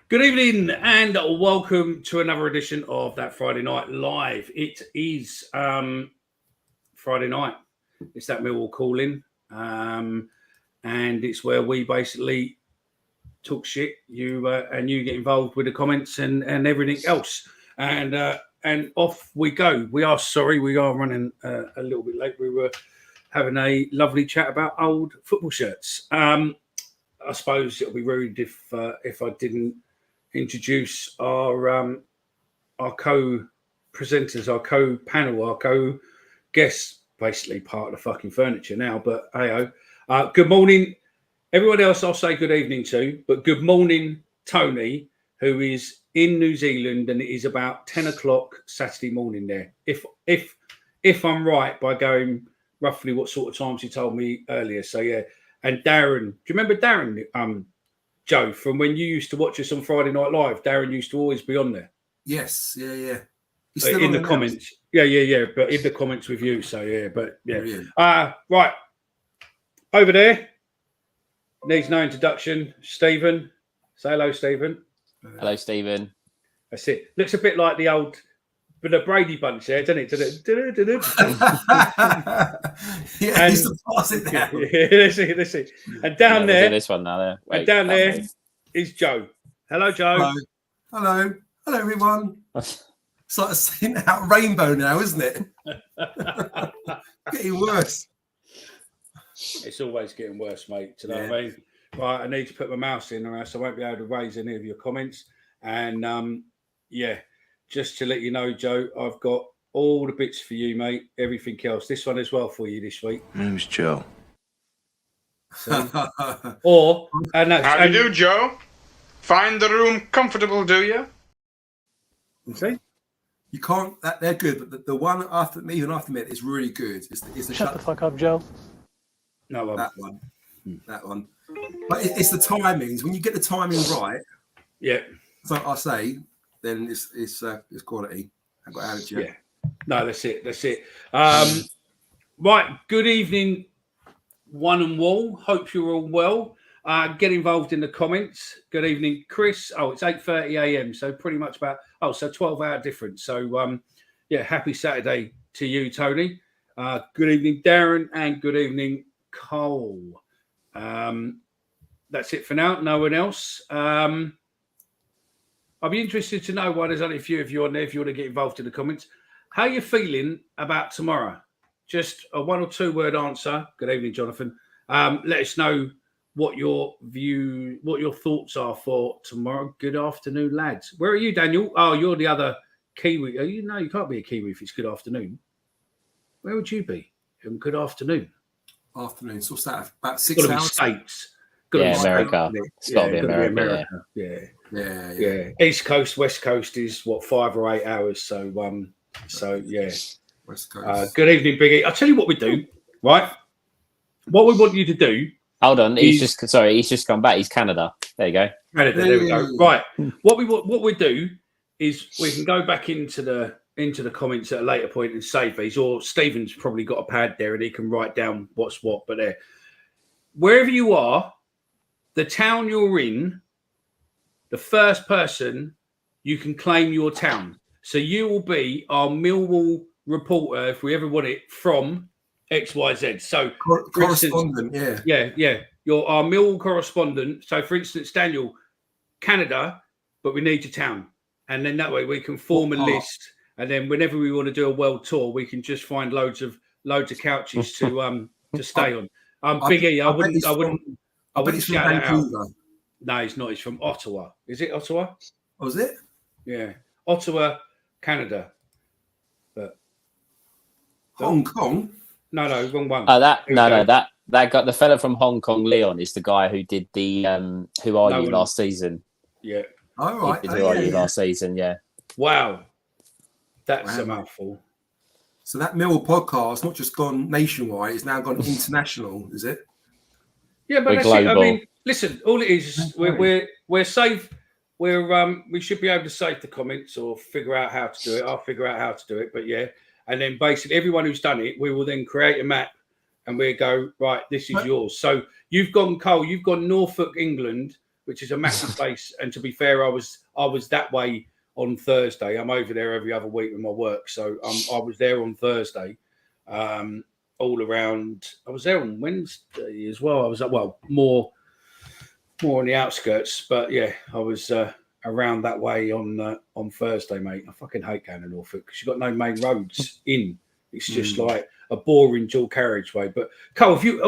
Good evening and welcome to another edition of That Friday Night Live. It is Friday night. It's that Millwall Call in, and it's where we basically talk shit. You get involved with the comments and everything else, and off we go. We are sorry, we are running a little bit late. We were having a lovely chat about old football shirts. I suppose it'll be rude if I didn't introduce our co-presenters, our co-panel, our co-guests, basically part of the fucking furniture now. But hey, good morning, everyone else. I'll say good evening to, but good morning, Tony, who is in New Zealand, and it is about 10 o'clock Saturday morning there. If I'm right by going roughly what sort of times you told me earlier. So yeah, and Darren, do you remember Darren? Joe, from when you used to watch us on Friday Night Live, Darren used to always be on there. Yes, yeah. He's still in the comments. Yeah. But in the comments with you. So yeah, but yeah. Brilliant. Right. Over there. Needs no introduction. Stephen. Say hello, Stephen. Hello, Stephen. That's it. Looks a bit like the Brady Bunch there, doesn't it? Yeah, he's to pass it down. Yeah, let's see. And down there, this one now. There. Wait, and down there is Joe. Hello, Joe. Hello, everyone. It's like seeing out rainbow now, isn't it? Getting worse. It's always getting worse, mate. Do you know what I mean? Right, I need to put my mouse in, or else I won't be able to raise any of your comments. And just to let you know, Joe, I've got all the bits for you, mate. Everything else. This one as well for you this week. My name's Joe. How do you do, Joe? Find the room comfortable, do you? Okay. You can't. They're good, but the one after me, even after me, is really good. It's the Shut the fuck up, Joe. No, that one. That one. But it's the timings. When you get the timing right. Yeah. So I say. Then it's quality. I've got attitude. Yeah. No, that's it. Right. Good evening, one and all. Hope you're all well. Get involved in the comments. Good evening, Chris. Oh, it's 8:30 a.m. So pretty much about 12-hour difference. So happy Saturday to you, Tony. Good evening, Darren, and good evening, Cole. That's it for now. No one else. I'll be interested to know why there's only a few of you on there if you want to get involved in the comments. How are you feeling about tomorrow? Just a 1 or 2 word answer. Good evening, Jonathan. Let us know what your thoughts are for tomorrow. Good afternoon, lads. Where are you, Daniel? Oh, you're the other Kiwi. No, you can't be a Kiwi if it's good afternoon. Where would you be? Good afternoon. Afternoon. So what's that? About 6 hours? States. America. It's got to be America. Yeah. East Coast, West Coast is what 5 or 8 hours. So yeah. West Coast. Good evening, Biggie. I'll tell you what we do. Right. What we want you to do. Hold on. He's just come back. He's Canada. There you go. Canada. There we go. Right. What we do is we can go back into the comments at a later point and save these. Or Stephen's probably got a pad there and he can write down what's what. But there, wherever you are, the town you're in, the first person, you can claim your town. So you will be our Millwall reporter, if we ever want it, from XYZ. So correspondent, yeah. You're our Millwall correspondent. So for instance, Daniel, Canada, but we need your town. And then that way we can form a list. And then whenever we want to do a world tour, we can just find loads of couches to stay on. Big E, I wouldn't shout that out. No, he's not. He's from Ottawa. Is it Ottawa? Oh, is it? Yeah. Ottawa, Canada. But Hong Kong? No, wrong one. That got the fella from Hong Kong, Leon, is the guy who did the Who Are You last season. Yeah. All right. Who Are You last season, yeah. Wow. That's a mouthful. So that Millwall podcast not just gone nationwide, it's now gone international, is it? Yeah, but that's it. I mean, listen, all it is we're safe. We should be able to save the comments or figure out how to do it. I'll figure out how to do it. But yeah, and then basically everyone who's done it, we will then create a map and we go, right, this is yours. So you've gone, Cole, you've gone Norfolk, England, which is a massive place. And to be fair, I was that way on Thursday. I'm over there every other week with my work, so I was there on Thursday, all around. I was there on Wednesday as well. I was more on the outskirts, but yeah, I was around that way on Thursday, mate. I fucking hate going to Norfolk because you've got no main roads in. It's just like a boring dual carriageway. But Cole, have you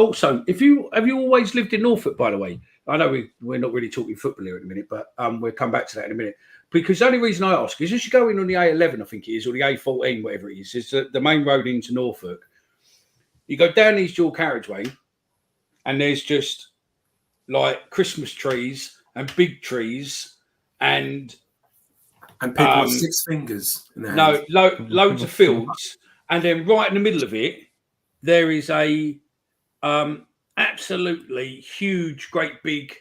always lived in Norfolk, by the way? I know we're not really talking football here in a minute, but we'll come back to that in a minute. Because the only reason I ask is as you go in on the A11, I think it is, or the A14, whatever it is the main road into Norfolk. You go down these dual carriageway, and there's just like Christmas trees and big trees and people with 6 fingers in their hands. Loads of fields. And then right in the middle of it, there is a absolutely huge, great big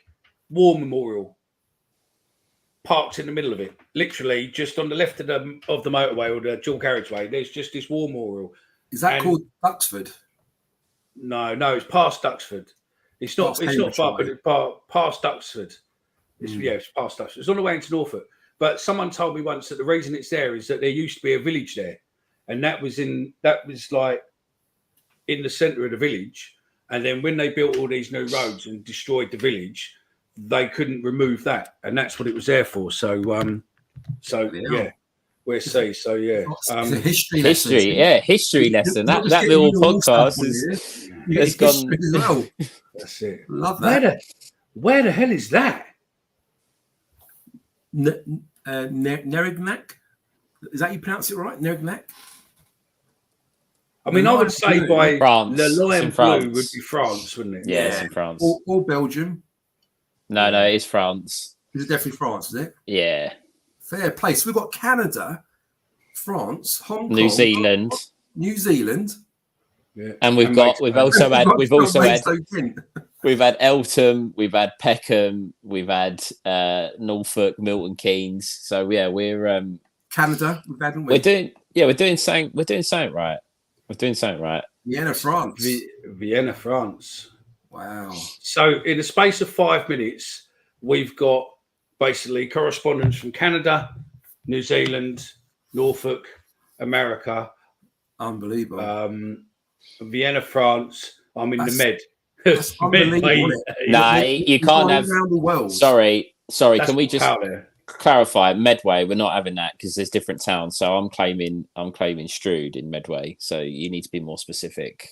war memorial parked in the middle of it. Literally, just on the left of the motorway or the dual carriageway, there's just this war memorial. Is that called Duxford? No, it's past Duxford. It's not far, but it's past Duxford. It's past Duxford. It's on the way into Norfolk. But someone told me once that the reason it's there is that there used to be a village there. And that was like in the centre of the village. And then when they built all these new roads and destroyed the village, they couldn't remove that. And that's what it was there for. So yeah, we'll see. So yeah. It's a history lesson. That little podcast has gone. Well. That's it. Love that. Where the hell is that? Nerignac? Is that how you pronounce it right? Nerignac? I mean, I would say by France. Le Lion Bleu would be France, wouldn't it? Yeah, it's in France. Or Belgium. No, it's France. Is it definitely France, is it? Yeah. Fair play. So we've got Canada, France, Hong Kong, New Zealand. Yeah. And we've also had Eltham, we've had Peckham, we've had Norfolk, Milton Keynes. So yeah, we're Canada, we've had, haven't we? We're doing something right. We're doing something right. Vienna, France. Vienna, France. Wow. So in the space of 5 minutes, we've got basically correspondence from Canada, New Zealand, Norfolk, America. Unbelievable. Vienna, France. I'm in the Med. That's unbelievable. No, you can't have. Around the world. Sorry. That's can we just clarify Medway? We're not having that because there's different towns. So I'm claiming Strood in Medway. So you need to be more specific.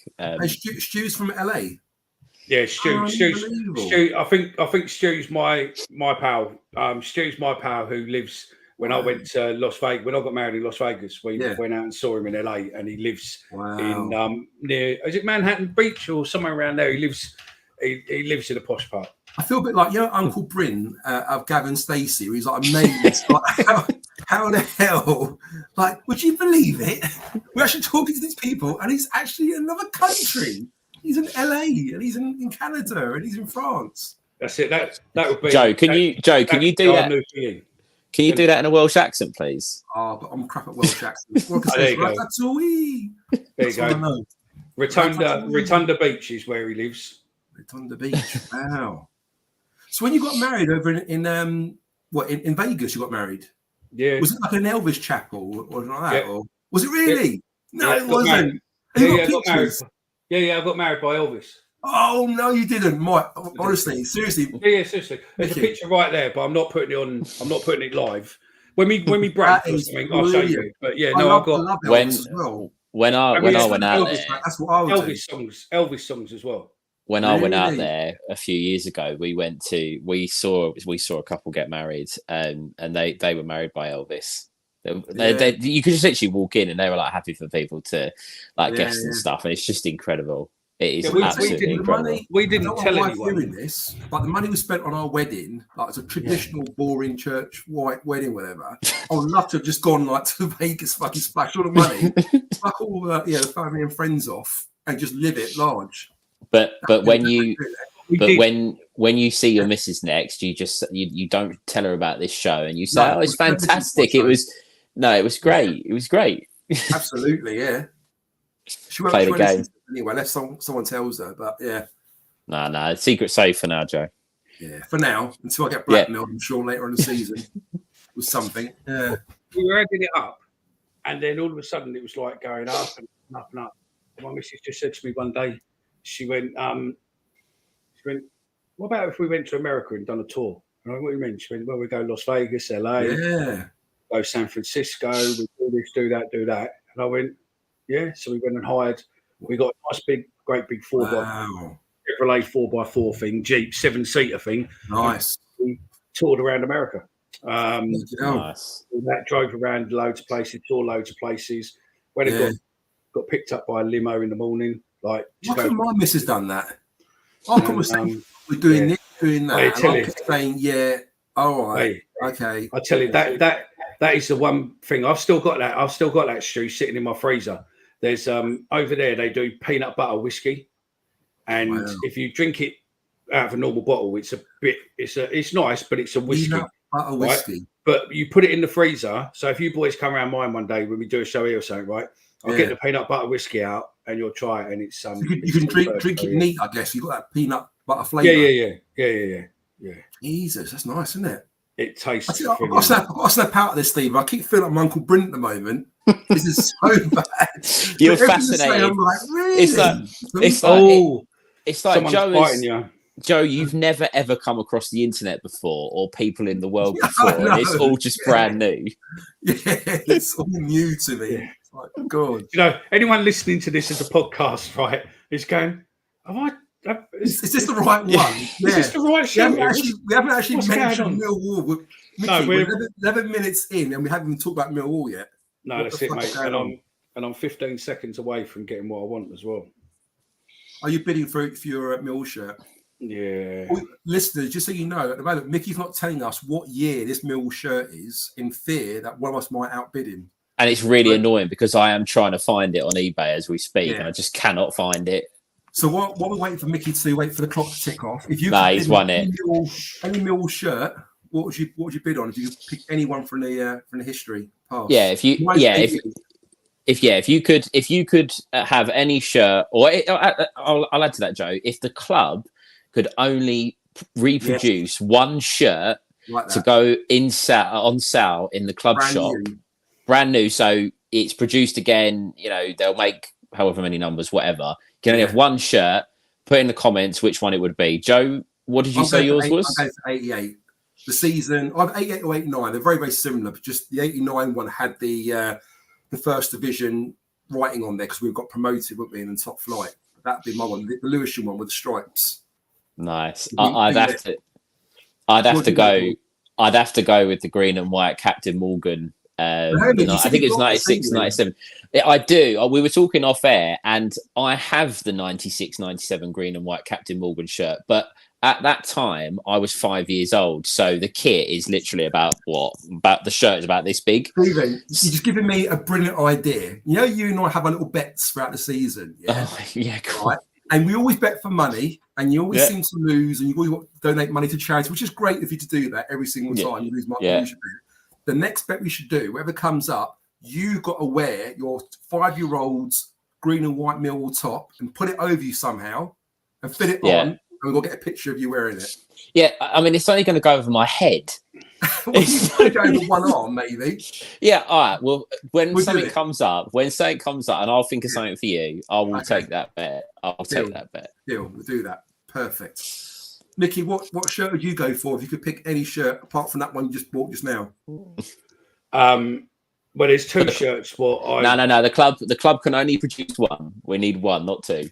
Stu's from LA. Yeah, Stu. I think Stu's my pal. Stu's my pal who lives. When I went to Las Vegas, when I got married in Las Vegas, we went out and saw him in LA, and he lives in near. Is it Manhattan Beach or somewhere around there? He lives in a posh part. I feel a bit like Uncle Bryn of Gavin Stacey. He's like amazed. Like, how the hell? Like, would you believe it? We're actually talking to these people, and he's actually in another country. He's in LA, and he's in Canada, and he's in France. That's it. That would be Joe. Can you do that? Can you do that in a Welsh accent, please? Oh, but I'm crap at Welsh accents. There you go. There you go. Rotunda Beach is where he lives. Rotunda Beach. Wow. So when you got married over in Vegas, you got married? Yeah. Was it like an Elvis chapel or something like that? Yeah. Or was it really? Yeah. No, it wasn't. I got married. I got married by Elvis. Oh no, you didn't, Mike. Honestly, seriously. Yeah, seriously. There's a picture right there, but I'm not putting it on. I'm not putting it live. When we break or something, I'll show you. But yeah, no, I've got when I went out there. That's what I would Elvis songs as well. When I went out there a few years ago, we saw a couple get married, and they were married by Elvis. You could just literally walk in, and they were like happy for people to like guests and stuff, and it's just incredible. It is absolutely incredible. We didn't tell anyone doing this, but the money was spent on our wedding, like it's a traditional, boring church white wedding, whatever. I would love to have just gone like to Vegas, fucking splash all the money, fuck all the family and friends off, and just live it large. But when you see your missus next, you don't tell her about this show, and you say, "Oh, it's fantastic! It was great. It was great." Absolutely, yeah. She won't play the game anyway, unless someone tells her. But yeah, no, secret safe for now, Joe. Yeah, for now, until I get blackmailed, I'm sure later on in the season with something. Yeah. We were adding it up, and then all of a sudden it was like going up and up and up. And my missus just said to me one day, she went, "What about if we went to America and done a tour?" And I went, "What do you mean?" She went, "Well, we go Las Vegas, LA, go San Francisco, we do this, do that, do that." And I went, "Yeah." So we went and hired. We got a nice great big 4x4 Chevrolet 4x4 thing, Jeep 7-seater thing. Nice. We toured around America. Nice. That drove around loads of places, saw loads of places. When it got picked up by a limo in the morning, like. Why couldn't my missus done that? I could say we're doing this, doing that. I kept saying, "Yeah, all right, okay." I tell you that is the one thing I've still got that. I've still got that stew sitting in my freezer. There's over there they do peanut butter whiskey, and if you drink it out of a normal bottle, it's a bit. It's nice, but it's a whiskey. Peanut butter whiskey. Right? But you put it in the freezer. So if you boys come around mine one day when we do a show here or something, right? I'll get the peanut butter whiskey out and you'll try it, and it's you can drink it neat, I guess. You've got that peanut butter flavour. Yeah. Jesus, that's nice, isn't it? It tastes. I've got to snap out of this, Steve. I keep feeling like my Uncle Brent at the moment. This is so bad. You're fascinated. I'm like, really? It's like Joe, you've never ever come across the internet before or people in the world before, and it's all just brand new. Yeah, it's all new to me. Yeah. It's like, God. You know, anyone listening to this as a podcast, right, is going, is this the right one? Yeah. Is this the right show? We haven't actually mentioned Millwall. We're 11 minutes in and we haven't even talked about Millwall yet. No, that's it, mate. And I'm 15 seconds away from getting what I want as well. Are you bidding for your Millwall shirt? Yeah. Well, listeners, just so you know, at the moment, Mickey's not telling us what year this Millwall shirt is in fear that one of us might outbid him. And it's really annoying because I am trying to find it on eBay as we speak, and I just cannot find it. So what we're waiting for Mickey to do, wait for the clock to tick off. If you he's won it. Any Millwall shirt, what would you bid on if you could pick anyone from the history past? Yeah, if you could have any shirt, or I'll add to that, Joe. If the club could only reproduce one shirt to go on sale in the club shop, brand new, so it's produced again. You know, they'll make however many numbers, whatever. You can only have one shirt. Put in the comments which one it would be. Joe, what did you say yours was? I go for 88. The season, I've 88 or 89. They're very, very similar, but just the 89 one had the first division writing on there because we got promoted, wouldn't we, in the top flight. That'd be my one, the Lewisham one with the stripes. Nice. I'd have to go with the green and white Captain Morgan. I think it's 96, 97. I do. We were talking off air, and I have the 96, 97 green and white Captain Morgan shirt. But at that time, I was 5 years old. So the kit is literally about the shirt is about this big. Steven, you're just giving me a brilliant idea. You know, you and I have our little bets throughout the season. Yeah, cool. Right? And we always bet for money, and you always seem to lose, and you always want to donate money to charity, which is great of you to do that every single time. You lose money. The next bet we should do, whatever comes up, you've got to wear your 5-year-old's green and white Millwall top and put it over you somehow and fit it on, and we'll get a picture of you wearing it. Yeah, I mean, it's only going to go over my head. It's going to go over one arm, maybe. Yeah, all right. Well, when something comes up, and I'll think of something for you, I will take that bet. Take that bet. Deal, we'll do that. Perfect. Mickey, what shirt would you go for if you could pick any shirt apart from that one you just bought just now? Well, there's two shirts. No. The club can only produce one. We need one, not two.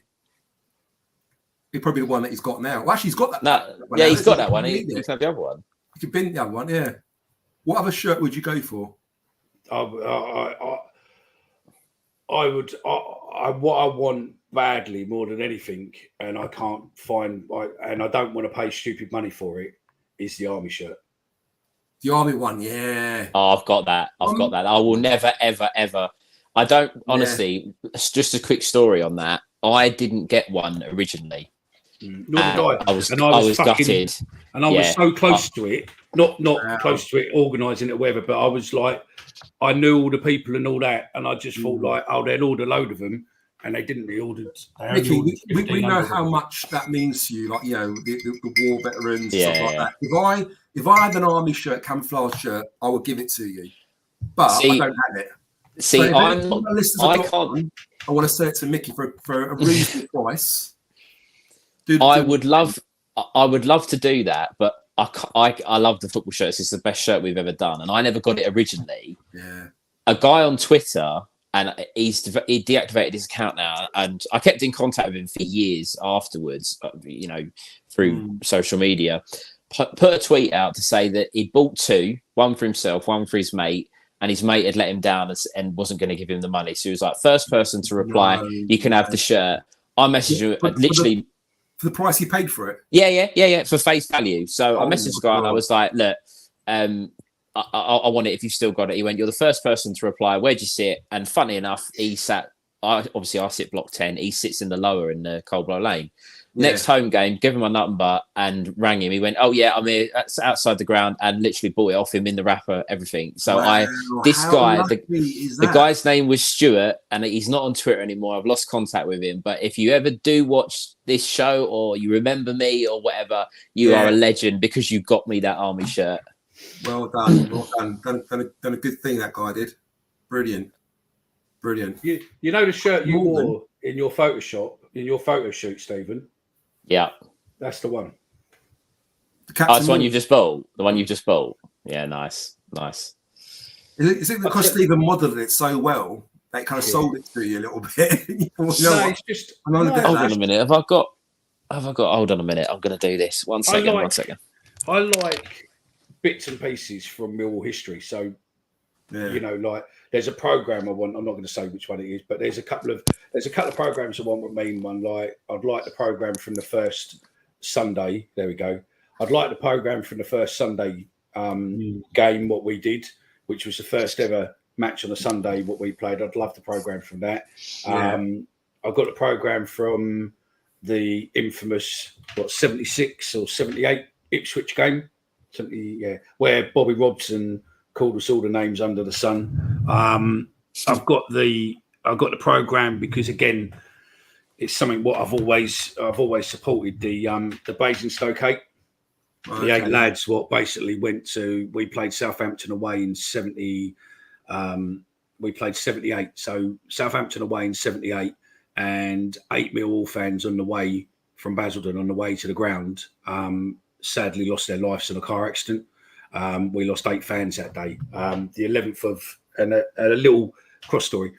He's probably the one that he's got now. Well, actually, he's got that. No, he's got that one. He can have the other one. You could bin the other one, yeah. What other shirt would you go for? I would. What I want badly more than anything, and I can't find, and I don't want to pay stupid money for it, is the army shirt. The army one, yeah. Oh, I've got that. I will never, ever, ever. I don't, honestly, just a quick story on that. I didn't get one originally. Nor did I. I was gutted. And I was so close to it, not close to it, organising it or whatever, but I was like, I knew all the people and all that, and I just thought like, they'll order a load of them, and they didn't. They only Mickey, ordered we know 1,500. how much that means to you, like, you know, the war veterans and stuff like Yeah. that. If I had an army shirt, camouflage shirt, I would give it to you, but I don't have it. See, So if I'm any not. of my listeners I have got can't. one, I want to sell it to Mickey for a reasonable price. I would love to do that, but I love the football shirts. It's the best shirt we've ever done, and I never got it originally. Yeah. A guy on Twitter, and he deactivated his account now, and I kept in contact with him for years afterwards, you know, through social media. Put a tweet out to say that he bought two, one for himself, one for his mate, and his mate had let him down and wasn't going to give him the money. So he was like, first person to reply, you can have the shirt. I messaged him literally for the price he paid for it. Yeah, for face value. So I messaged the guy and I was like, look, I want it if you've still got it. He went, you're the first person to reply. Where'd you sit? And funny enough, I sit block 10. He sits in the lower in the Coldblow Lane. Yeah. Next home game, give him my number and rang him. He went, oh yeah, I'm here outside the ground, and literally bought it off him in the wrapper, everything. So the guy's name was Stuart, and he's not on Twitter anymore. I've lost contact with him. But if you ever do watch this show or you remember me or whatever, you are a legend because you got me that army shirt. Well done. Done a good thing that guy did. Brilliant. You know the shirt you wore in your photo shoot, Stephen? Yeah. That's the one. It's the one you've just bought? The one you've just bought? Yeah, nice. Is it because Stephen modelled it so well that it kind of sold it to you a little bit? It's just... Hold on a minute. Have I got... Hold on a minute. I'm going to do this. One second. I like bits and pieces from Millwall history. So, you know, like... There's a program I want. I'm not going to say which one it is, but there's a couple of programs I want with main one. Like I'd like the program from the first Sunday. There we go. I'd like the program from the first Sunday game what we did, which was the first ever match on a Sunday what we played. I'd love the program from that. Yeah. I've got the program from the infamous 76 or 78 Ipswich game, where Bobby Robson called us all the names under the sun. I've got the program because again, it's something what I've always supported the Basingstoke 8. The 8 lads what basically we played Southampton away in 70. We played 78, so Southampton away in 78, and 8 Millwall fans on the way from Basildon on the way to the ground sadly lost their lives in a car accident. We lost 8 fans that day. The 11th of, and a little cross story.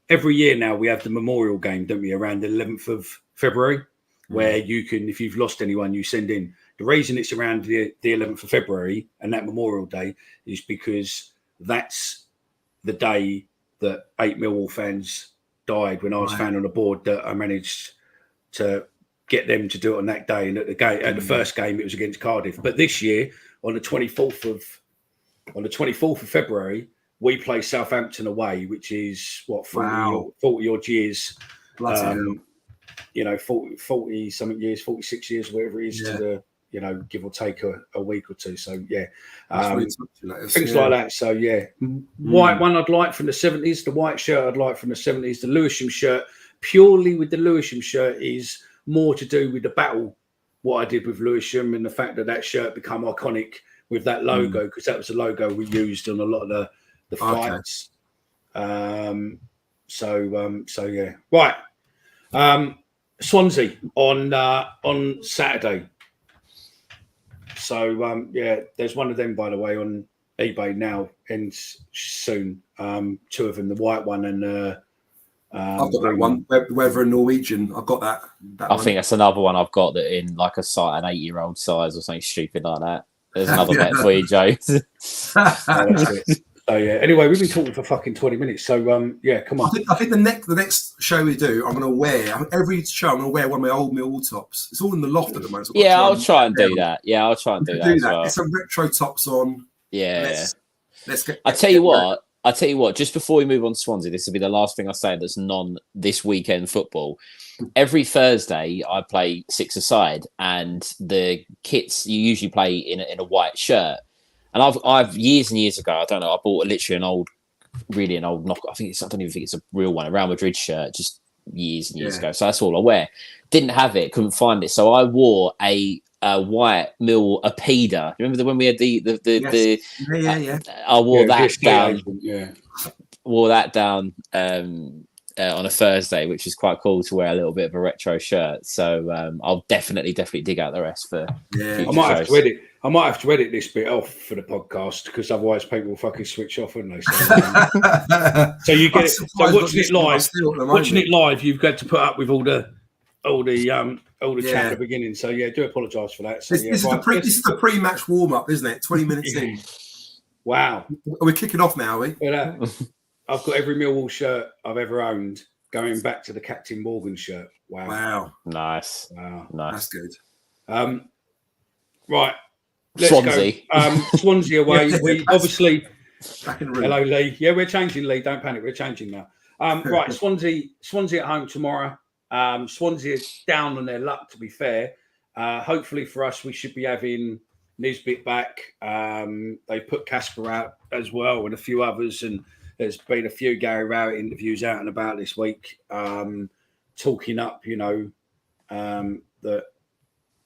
Every year now we have the memorial game, don't we, around the 11th of February, where you can, if you've lost anyone, you send in. The reason it's around the 11th of February and that Memorial Day is because that's the day that 8 Millwall fans died when I was found on the board, that I managed to get them to do it on that day. And at the first game, it was against Cardiff. But this year, on the 24th of February, we play Southampton away, which is 40 odd years. You know, 40 something years, 46 years, whatever it is, to the, you know, give or take a week or two. So things like that. So white one I'd like from the 70s, the white shirt I'd like from the 70s, the Lewisham shirt, purely with the Lewisham shirt is more to do with the battle, what I did with Lewisham, and the fact that shirt become iconic with that logo, because that was the logo we used on a lot of the fights. Right. Swansea on Saturday. So there's one of them, by the way, on eBay now, ends soon. 2 of them, the white one and I've got that one. Weather and Norwegian. I've got that. I think that's another one I've got that in like an 8-year-old size or something stupid like that. There's another bet for you, Joe. Anyway, we've been talking for fucking 20 minutes. So come on. I think the next show we do, I'm going to wear every show. I'm going to wear one of my old Millwall tops. It's all in the loft at the moment. So I'll try and do that. Yeah, I'll try and do that. Well. Get some retro tops on. Yeah. Let's get. I tell you what. Just before we move on to Swansea, this will be the last thing I say that's non this weekend football. Every Thursday, I play 6-a-side, and the kits you usually play in a white shirt. And I've years and years ago, I bought literally an old knock. I don't even think it's a real one, a Real Madrid shirt, just years and years ago. So that's all I wear. Didn't have it, couldn't find it. So I wore a white Mill Apida. Remember when we had the I wore that down. Wore that down on a Thursday, which is quite cool to wear a little bit of a retro shirt. So I'll definitely dig out the rest for. I might have to edit. I might have to edit this bit off for the podcast because otherwise people will fucking switch off, wouldn't they? So you get it. So watching it live. Watching it live, you've got to put up with all the chat at the beginning. So yeah, do apologise for that. So, this is the pre-match warm-up, isn't it? 20 minutes in. Wow. Are we kicking off now, are we? I've got every Millwall shirt I've ever owned, going back to the Captain Morgan shirt. Wow. Nice. That's good. Right. Let's Swansea. Go. Swansea away. We obviously. Hello, Lee. Yeah, we're changing, Lee. Don't panic. We're changing now. Right. Swansea at home tomorrow. Swansea is down on their luck, to be fair. Hopefully for us, we should be having Nisbet back. They put Casper out as well and a few others. And there's been a few Gary Rowett interviews out and about this week talking up, that,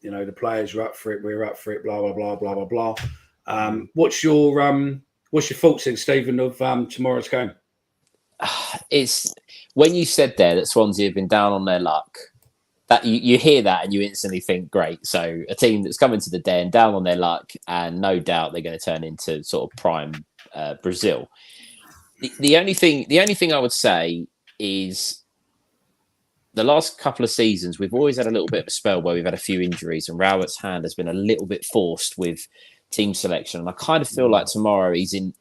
the players are up for it. We're up for it, blah, blah, blah, blah, blah, blah. What's your thoughts then, Stephen, of tomorrow's game? It's when you said there that Swansea have been down on their luck, that you hear that and you instantly think, great. So a team that's coming to the Den down on their luck, and no doubt they're going to turn into sort of prime Brazil. The only thing I would say is the last couple of seasons we've always had a little bit of a spell where we've had a few injuries, and Rowett's hand has been a little bit forced with team selection. And I kind of feel like tomorrow he's in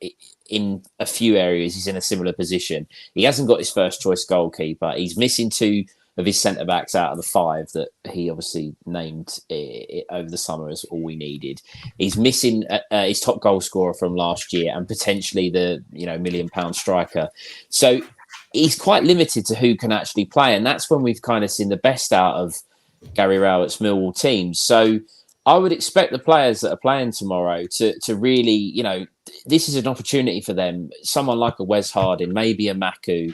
a few areas he's in a similar position. He hasn't got his first choice goalkeeper. He's missing 2 of his centre backs out of the 5 that he obviously named over the summer as all we needed. He's missing his top goal scorer from last year and potentially the £1 million striker. So he's quite limited to who can actually play, and that's when we've kind of seen the best out of Gary Rowett's Millwall teams. So I would expect the players that are playing tomorrow to really, this is an opportunity for them. Someone like a Wes Harding, maybe a Maku,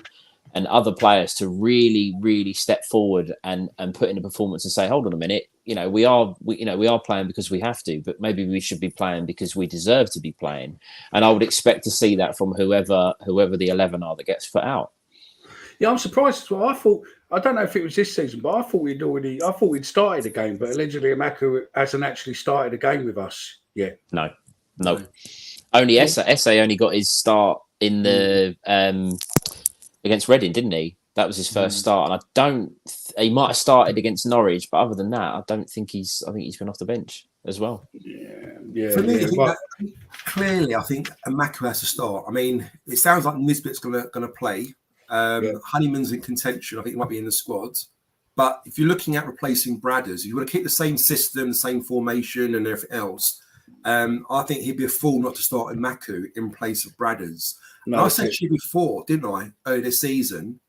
and other players to really, really step forward and put in a performance and say, hold on a minute, we are playing because we have to, but maybe we should be playing because we deserve to be playing. And I would expect to see that from whoever the 11 are that gets put out. Yeah, I'm surprised as well. I don't know if it was this season, but I thought we'd started the game, but allegedly Amaku hasn't actually started a game with us yet. No. Only Essa only got his start in the against Reading, didn't he? That was his first start, and he might have started against Norwich, but other than that, I think he's been off the bench as well. Yeah. For me, clearly, I think Amaku has to start. I mean, it sounds like Nisbet's going to play. Honeyman's in contention. I think he might be in the squad. But if you're looking at replacing Bradders, you want to keep the same system, the same formation, and everything else. I think he'd be a fool not to start Maku in place of Bradders. No, I said to you before, didn't I, earlier this season?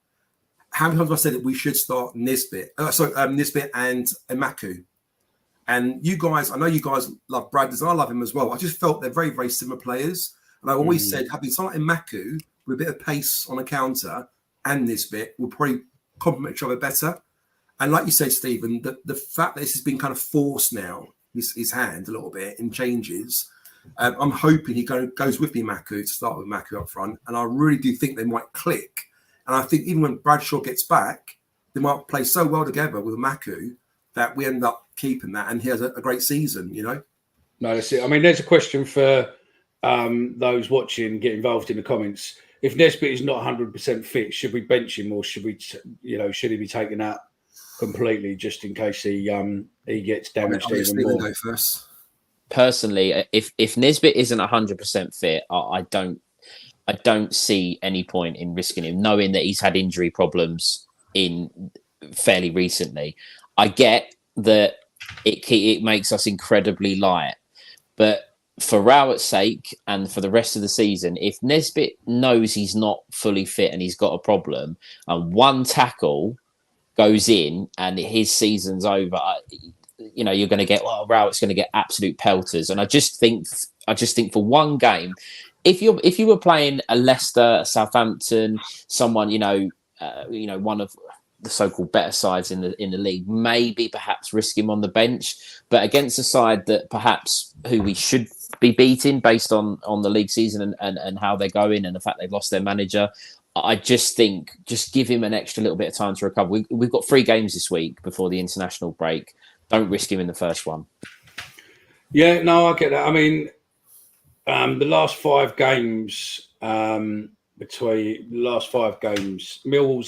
How many times have I said that we should start Nisbet? Nisbet and Maku. And you guys, I know you guys love Bradders, and I love him as well. I just felt they're very, very similar players. And I always said, having someone like Maku with a bit of pace on a counter and Nisbet will probably complement each other better. And like you said, Stephen, the fact that this has been kind of forced now, his hand a little bit in changes, I'm hoping he goes with me, Maku, to start with Maku up front. And I really do think they might click. And I think even when Bradshaw gets back, they might play so well together with Maku that we end up keeping that. And he has a great season, No, that's it. I mean, there's a question for those watching, get involved in the comments. If Nisbet is not 100% fit, should we bench him or should we, should he be taken out completely just in case he gets damaged even more? Go first. Personally, if Nisbet isn't 100% fit, I don't see any point in risking him, knowing that he's had injury problems in fairly recently. I get that it makes us incredibly light, but for Rowett's sake and for the rest of the season, if Nisbet knows he's not fully fit and he's got a problem, and one tackle goes in and his season's over, you're going to get, Rowett's going to get absolute pelters. And I just think for one game, if you were playing a Leicester, a Southampton, someone, one of the so-called better sides in the league, maybe perhaps risk him on the bench. But against a side that perhaps who we should be beating based on the league season and how they're going and the fact they've lost their manager, I just think just give him an extra little bit of time to recover. We've got 3 games this week before the international break. Don't risk him in the first one. Yeah, no, I get that. I mean, the last 5 games, Millwall's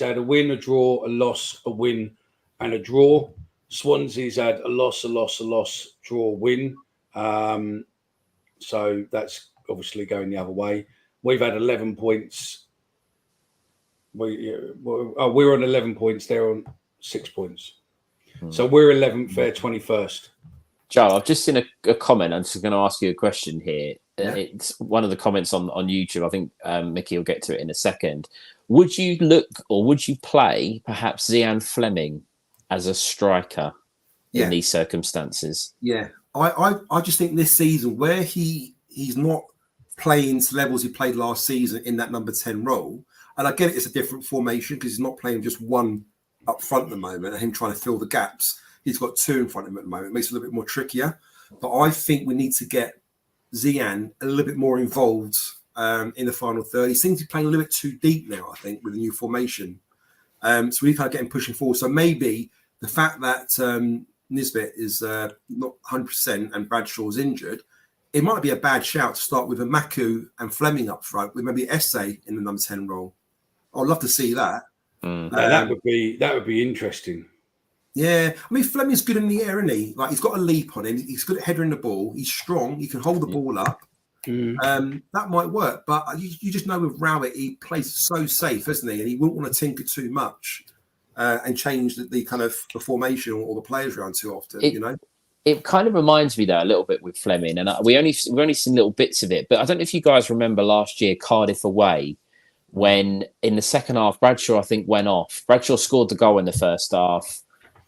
had a win, a draw, a loss, a win, and a draw. Swansea's had a loss, draw, win. So that's obviously going the other way. We've had 11 points. We're on 11 points. They're on 6 points. So we're 11th, they're 21st. Joe, I've just seen a comment. I'm just going to ask you a question here. Yeah. It's one of the comments on YouTube. I think Mickey will get to it in a second. Would you look or would you play perhaps Zian Fleming as a striker in these circumstances? Yeah, I just think this season where he's not playing to levels he played last season in that number 10 role, and I get it's a different formation because he's not playing just one up front at the moment and him trying to fill the gaps. He's got 2 in front of him at the moment. It makes it a little bit more trickier. But I think we need to get Zian a little bit more involved in the final third. He seems to be playing a little bit too deep now, I think, with the new formation. So we kind of get him pushing forward. So maybe the fact that Nisbet is not 100% and Bradshaw's injured, it might be a bad shout to start with a Maku and Fleming up front with maybe Essay in the number 10 role. I'd love to see that. That would be interesting. Yeah, I mean Fleming's good in the air, isn't he? Like he's got a leap on him. He's good at headering the ball. He's strong. He can hold the ball up. That might work, but you just know with Rowett, he plays so safe, isn't he? And he wouldn't want to tinker too much and change the kind of the formation or the players around too often. It kind of reminds me though a little bit with Fleming, and we've only seen little bits of it. But I don't know if you guys remember last year Cardiff away. When in the second half, Bradshaw, I think, went off. Bradshaw scored the goal in the first half.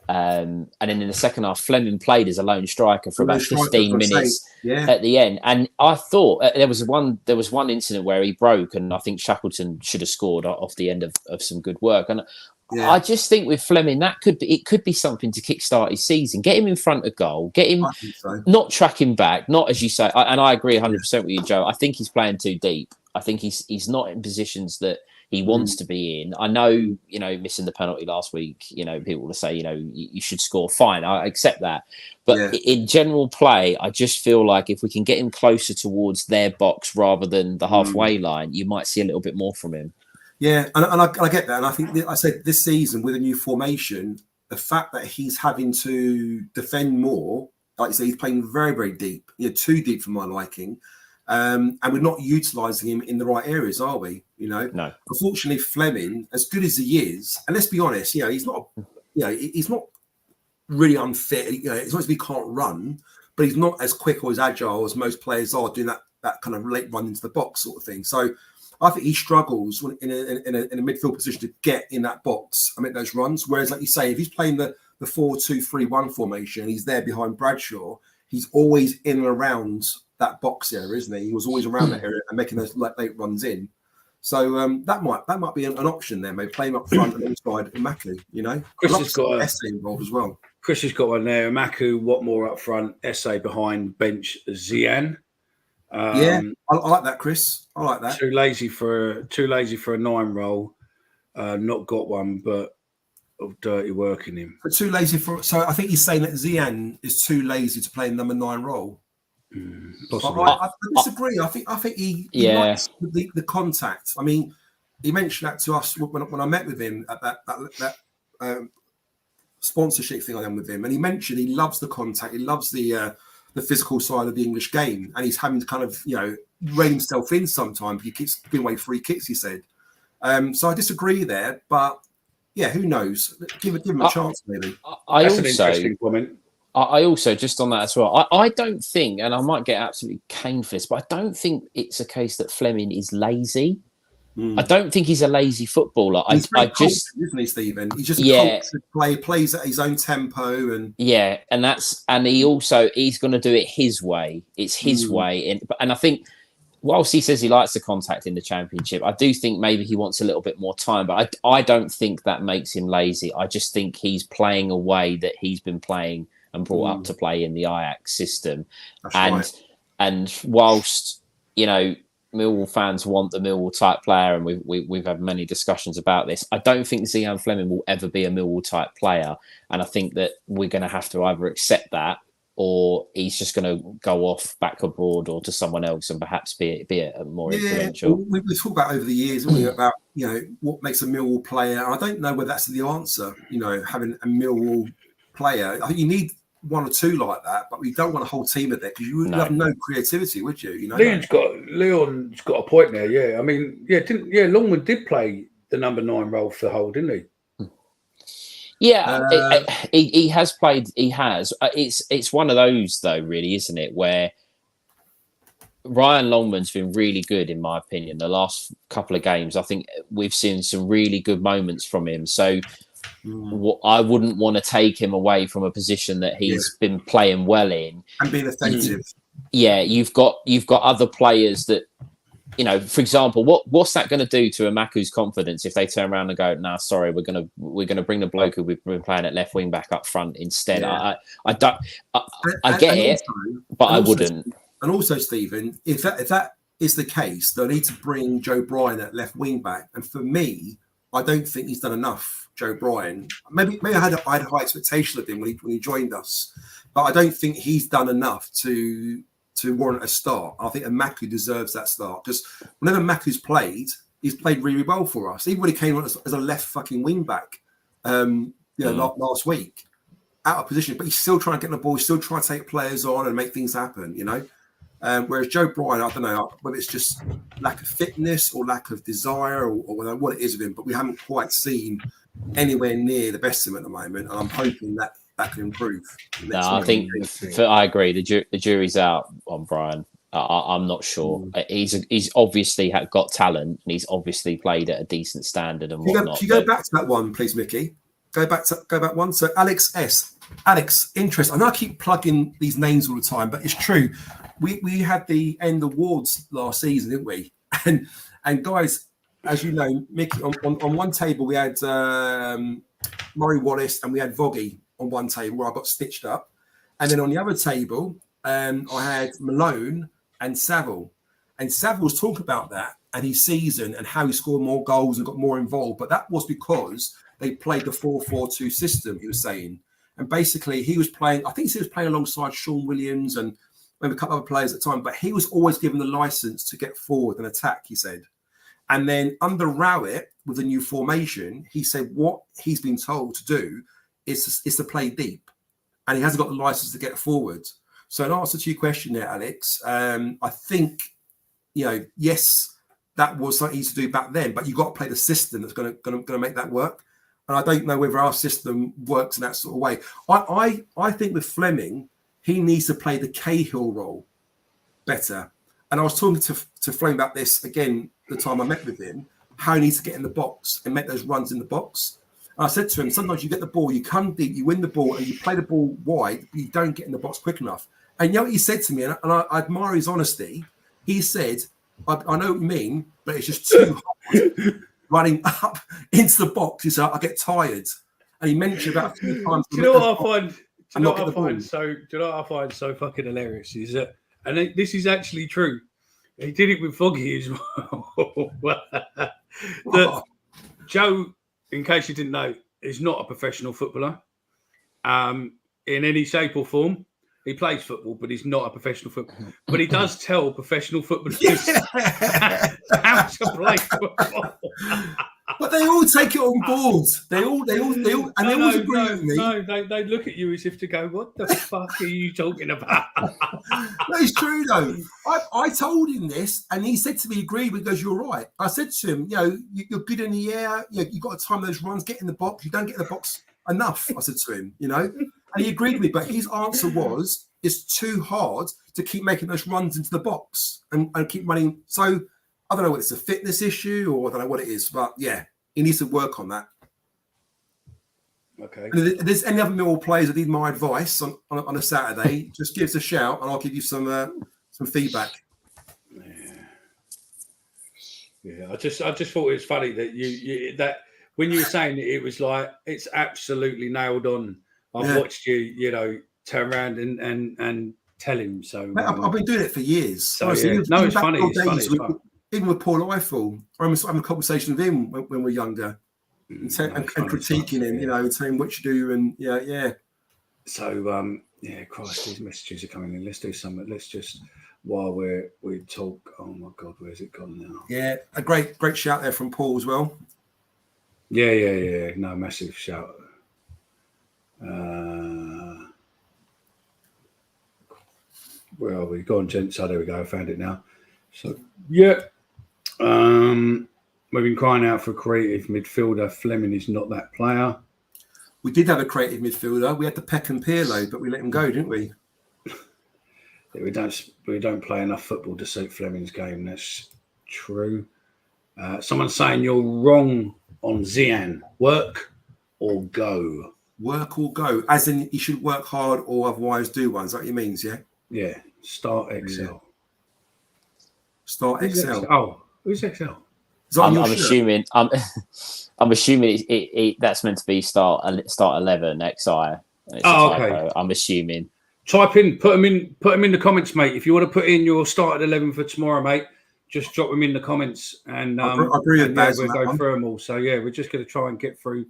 And then in the second half, Fleming played as a lone striker for about 15 minutes at the end. And I thought there was one incident where he broke, and I think Shackleton should have scored off the end of some good work. And I just think with Fleming, it could be something to kickstart his season. Get him in front of goal. Get him not tracking back, not as you say. And I agree 100% with you, Joe. I think he's playing too deep. I think he's not in positions that he wants to be in. I know, missing the penalty last week, people will say, you should score. Fine, I accept that. But in general play, I just feel like if we can get him closer towards their box rather than the halfway line, you might see a little bit more from him. Yeah, and I get that. And I think I said this season with a new formation, the fact that he's having to defend more, like you say, he's playing very, very deep, too deep for my liking. And we're not utilising him in the right areas, are we? No. Unfortunately, Fleming, as good as he is, and let's be honest, he's not, he's not really unfit. It's not as if he can't run, but he's not as quick or as agile as most players are doing that kind of late run into the box sort of thing. So I think he struggles in a midfield position to get in that box and make those runs. Whereas, like you say, if he's playing the 4-2-3-1 formation, he's there behind Bradshaw. He's always in and around that box area, isn't he? He was always around that area and making those late runs in. So that might be an option there. Maybe play him up front and inside Maku. Chris has got Essay involved as well. Chris has got one there. Maku, Watmore up front, Essay behind, bench Zian. I like that, Chris. I like that. Too lazy for a 9 role. Not got one, but of dirty work in him. But too lazy for. So I think he's saying that Zian is too lazy to play in number 9 role. I disagree. I think he likes the contact. I mean, he mentioned that to us when I met with him at that sponsorship thing I done with him, and he mentioned he loves the contact. He loves the physical side of the English game, and he's having to kind of rein himself in sometimes. He keeps giving away free kicks. He said. So I disagree there, but who knows? Give him a chance, maybe. That's an interesting comment. I also, just on that as well, I don't think, and I might get absolutely caned for this, but I don't think it's a case that Fleming is lazy. I don't think he's a lazy footballer. He's isn't he, Stephen? He's just a cultured player, plays at his own tempo, and he's going to do it his way. It's his way, and I think whilst he says he likes the contact in the Championship, I do think maybe he wants a little bit more time. But I don't think that makes him lazy. I just think he's playing a way that he's been playing and brought up to play in the Ajax system. And whilst, you know, Millwall fans want the Millwall type player, and we've had many discussions about this, I don't think Zian Fleming will ever be a Millwall type player. And I think that we're going to have to either accept that, or he's just going to go off back abroad or to someone else and perhaps be a more influential. We talked about over the years, haven't we, about, you know, what makes a Millwall player. And I don't know whether that's the answer, you know, having a Millwall player. I think you need one or two like that, but we don't want a whole team of that, because you would have no creativity, would you? You know, Leon's got a point there. Yeah, I mean, Longman did play the number 9 role for Hull, didn't he? Yeah, he has played. He has. It's one of those though, really, isn't it? Where Ryan Longman's been really good, in my opinion. The last couple of games, I think we've seen some really good moments from him. So I wouldn't want to take him away from a position that he's been playing well in and being effective. Yeah, you've got other players that, you know, for example, what's that going to do to Amaku's confidence if they turn around and go, "Nah, sorry, we're gonna bring the bloke who we've been playing at left wing back up front instead." Yeah. I get it, but I wouldn't. And also, Stephen, if that is the case, they'll need to bring Joe Bryan at left wing back. And for me, I don't think he's done enough, Joe Bryan. Maybe I had a high expectation of him when he joined us, but I don't think he's done enough to warrant a start. I think Amaku deserves that start, because whenever Maku's played, he's played really well for us. Even when he came on as a left fucking wing back, last week, out of position, but he's still trying to get the ball, he's still trying to take players on and make things happen, you know. Whereas Joe Bryan, I don't know whether it's just lack of fitness or lack of desire or what it is with him, but we haven't quite seen anywhere near the best of him at the moment, and I'm hoping that can improve. No, I think I agree. The jury's out on Bryan. I'm not sure. He's obviously got talent, and he's obviously played at a decent standard and whatnot. Can you go back to that one, please, Mickey? Go back one. So Alex S. Alex, interest. I know I keep plugging these names all the time, but it's true. We had the end awards last season, didn't we? And guys, as you know, Mickey, on one table we had Murray Wallace and we had Voggy on one table where I got stitched up. And then on the other table, I had Malone and Saville. And Saville's talking about that and his season and how he scored more goals and got more involved. But that was because they played the 4-4-2 system, he was saying. And basically he was playing, I think he was playing alongside Sean Williams and maybe a couple of other players at the time, but he was always given the license to get forward and attack, he said. And then under Rowett, with the new formation, he said what he's been told to do is to play deep. And he hasn't got the license to get forward. So in answer to your question there, Alex, I think, you know, yes, that was something easy to do back then, but you've got to play the system that's going to make that work. And I don't know whether our system works in that sort of way. I think with Fleming, he needs to play the Cahill role better. And I was talking to Fleming about this again the time I met with him, how he needs to get in the box and make those runs in the box. And I said to him, sometimes you get the ball, you come deep, you win the ball, and you play the ball wide, but you don't get in the box quick enough. And you know what he said to me, and I admire his honesty. He said, I know what you mean, but it's just too hard running up into the box. He said, I get tired. And he mentioned about a few times. Do you know what I find so fucking hilarious is that, and this is actually true. He did it with Foggy as well. That Joe, in case you didn't know, is not a professional footballer in any shape or form. He plays football, but he's not a professional footballer. But he does tell professional footballers how to play football. But they all take it on board. They all, and they always agree with me. No, they look at you as if to go, "What the fuck are you talking about?" That's true, though. I told him this, and he said to me, "Agree," because you're right. I said to him, "You know, you're good in the air. You know, you've got to time those runs. Get in the box. You don't get in the box enough." I said to him, you know, and he agreed with me. But his answer was, "It's too hard to keep making those runs into the box and keep running." So I don't know whether it's a fitness issue or I don't know what it is, but yeah, he needs to work on that. Okay. And if there's any other Millwall players that need my advice on a Saturday, just give us a shout and I'll give you some feedback. Yeah. Yeah, I just thought it was funny that you that when you were saying it was like it's absolutely nailed on. I've watched you, turn around and tell him. So Mate, I've been doing it for years. So honestly, yeah, no, it's funny. It's funny. Even with Paul Eiffel, I remember having a conversation with him when we were younger, and critiquing him, telling him what you do, and yeah. So Christ, these messages are coming in. Let's do something. Let's just while we talk. Oh my God, where's it gone now? Yeah, a great shout there from Paul as well. Yeah. No, massive shout. Where are we? Go on, gents. Oh, there we go. I found it now. So yeah. We've been crying out for a creative midfielder. Fleming is not that player. We did have a creative midfielder. We had the Peck and Pirlo, but we let him go, didn't we? We don't play enough football to suit Fleming's game. That's true. Someone's saying you're wrong on Zian. Work or go. Work or go. As in, you should work hard or otherwise do one. Is that what he means? Yeah. Yeah. Start Excel. Start Excel. Oh, who's Excel? I'm assuming. I'm assuming that's meant to be start 11 XI. Okay. I'm assuming. Type in, put them in the comments, mate. If you want to put in your start at 11 for tomorrow, mate, just drop them in the comments, and I agree with Baz. We'll go through them all. So yeah, we're just going to try and get through.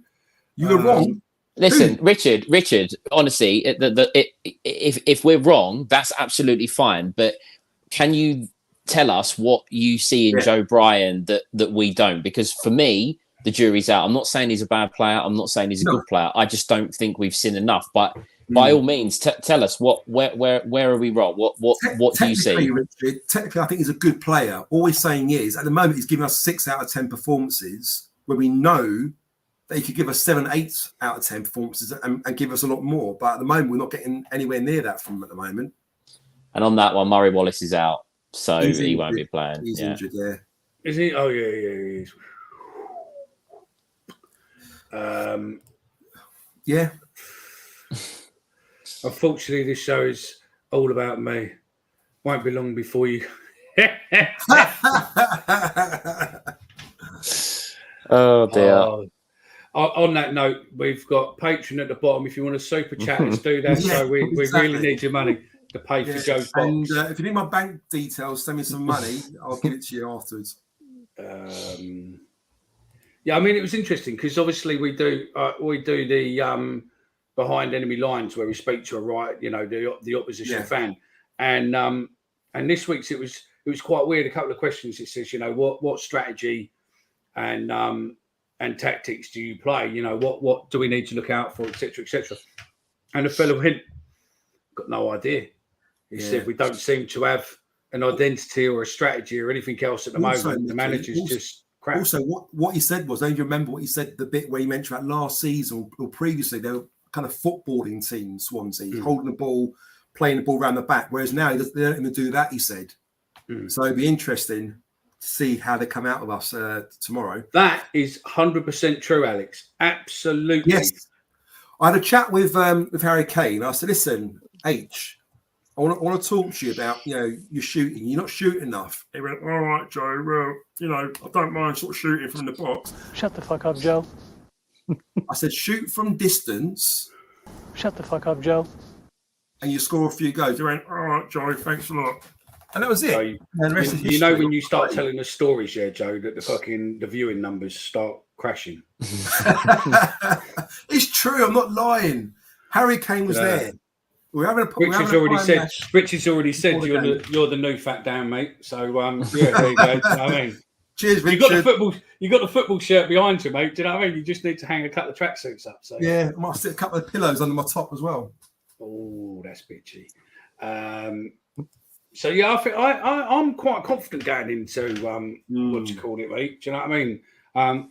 You were wrong. Listen, Richard. Honestly, if we're wrong, that's absolutely fine. But can you tell us what you see in Joe Bryan that we don't? Because for me, the jury's out. I'm not saying he's a bad player. I'm not saying he's a good player. I just don't think we've seen enough. But by all means, tell us where are we wrong? What do you see? Richard, technically, I think he's a good player. All we're saying is, at the moment, he's giving us 6 out of 10 performances, where we know that he could give us 7, 8 out of 10 performances and give us a lot more. But at the moment, we're not getting anywhere near that from him at the moment. And on that one, Murray Wallace is out, so he won't be playing. He's injured, yeah. Is he? Oh yeah, he is. Yeah. Unfortunately, this show is all about me. Won't be long before you. Oh dear. On that note, we've got Patreon at the bottom. If you want to super chat, let's do that. So we really need your money to pay for Joe's box. And if you need my bank details, send me some money. I'll give it to you afterwards. Yeah, I mean, it was interesting because obviously we do the behind enemy lines where we speak to the opposition fan, and this week's it was quite weird. A couple of questions. It says, what strategy and tactics do you play? What do we need to look out for, etc., etc. And the fellow went, got no idea. He said we don't seem to have an identity or a strategy or anything else at the moment. The manager's just crap. Also, what he said was, don't you remember what he said? The bit where he mentioned about last season or previously, they were kind of footballing team, Swansea, holding the ball, playing the ball around the back. Whereas now they don't even do that. He said. So it'd be interesting to see how they come out of us tomorrow. That is 100% true, Alex. Absolutely. Yes. I had a chat with Harry Kane. I said, listen, H, I want to talk to you about, your shooting. You're not shooting enough. He went, all right, Joe, well, I don't mind sort of shooting from the box. Shut the fuck up, Joe. I said, shoot from distance. Shut the fuck up, Joe. And you score a few goals. He went, all right, Joe, thanks a lot. And that was it. So when you start telling us stories, Joe, that the viewing numbers start crashing. It's true. I'm not lying. Harry Kane was there. Richard's already said you're the new fat down, mate. So there you go. I mean, cheers, Richard. You got the football shirt behind you, mate. Do you know what I mean? You just need to hang a couple of tracksuits up. So yeah, I might stick a couple of pillows under my top as well. Oh, that's bitchy. So yeah, I think I'm quite confident going into what you call it, mate. Do you know what I mean?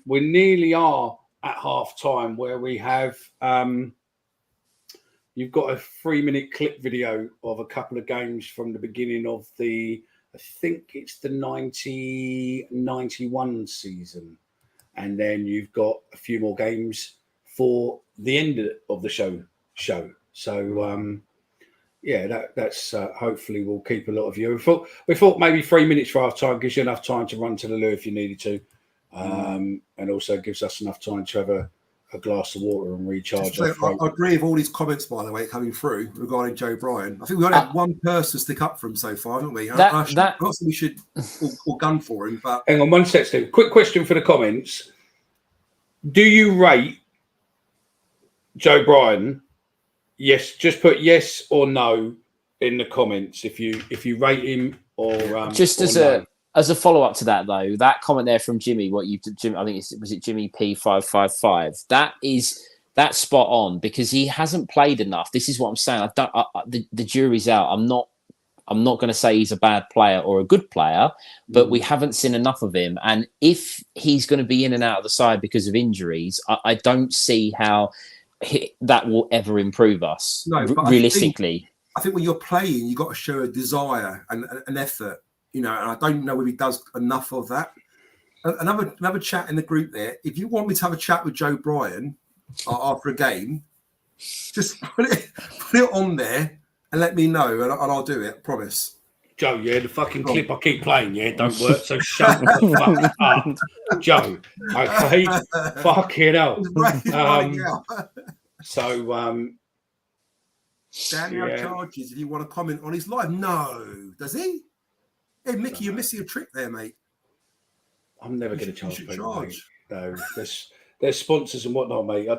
We nearly are at half time where we have you've got a 3-minute clip video of a couple of games from the beginning of I think it's the 90-91 season, and then you've got a few more games for the end of the show. So yeah, that's hopefully will keep a lot of you. We thought maybe 3 minutes for half time gives you enough time to run to the loo if you needed to, and also gives us enough time to have a glass of water and recharge. I agree with all these comments, by the way, coming through regarding Joe Bryan. I think we've only had one person stick up for him so far, haven't we? Not saying we should all gun for him, but hang on one sec, Steve. Quick question for the comments: do you rate Joe Bryan? Yes, just put yes or no in the comments if you rate him or just or as no. a follow up to that though, that comment there from Jimmy, I think was it Jimmy P555. That's spot on because he hasn't played enough. This is what I'm saying. The jury's out. I'm not going to say he's a bad player or a good player, but we haven't seen enough of him. And if he's going to be in and out of the side because of injuries, I don't see how that will ever improve us. No, realistically. I think when you're playing, you've got to show a desire and an effort, and I don't know whether he does enough of that. Another chat in the group there. If you want me to have a chat with Joe Bryan after a game, just put it on there and let me know, and I'll do it. I promise. Joe, yeah, the fucking clip I keep playing, yeah, don't work. So shut the fuck up, Joe. Okay, fucking hell. Daniel charges if you want to comment on his live. No, does he? Hey, Mickey, you're missing a trick there, mate. I'm never going to charge people. Mate. No, there's sponsors and whatnot, mate. I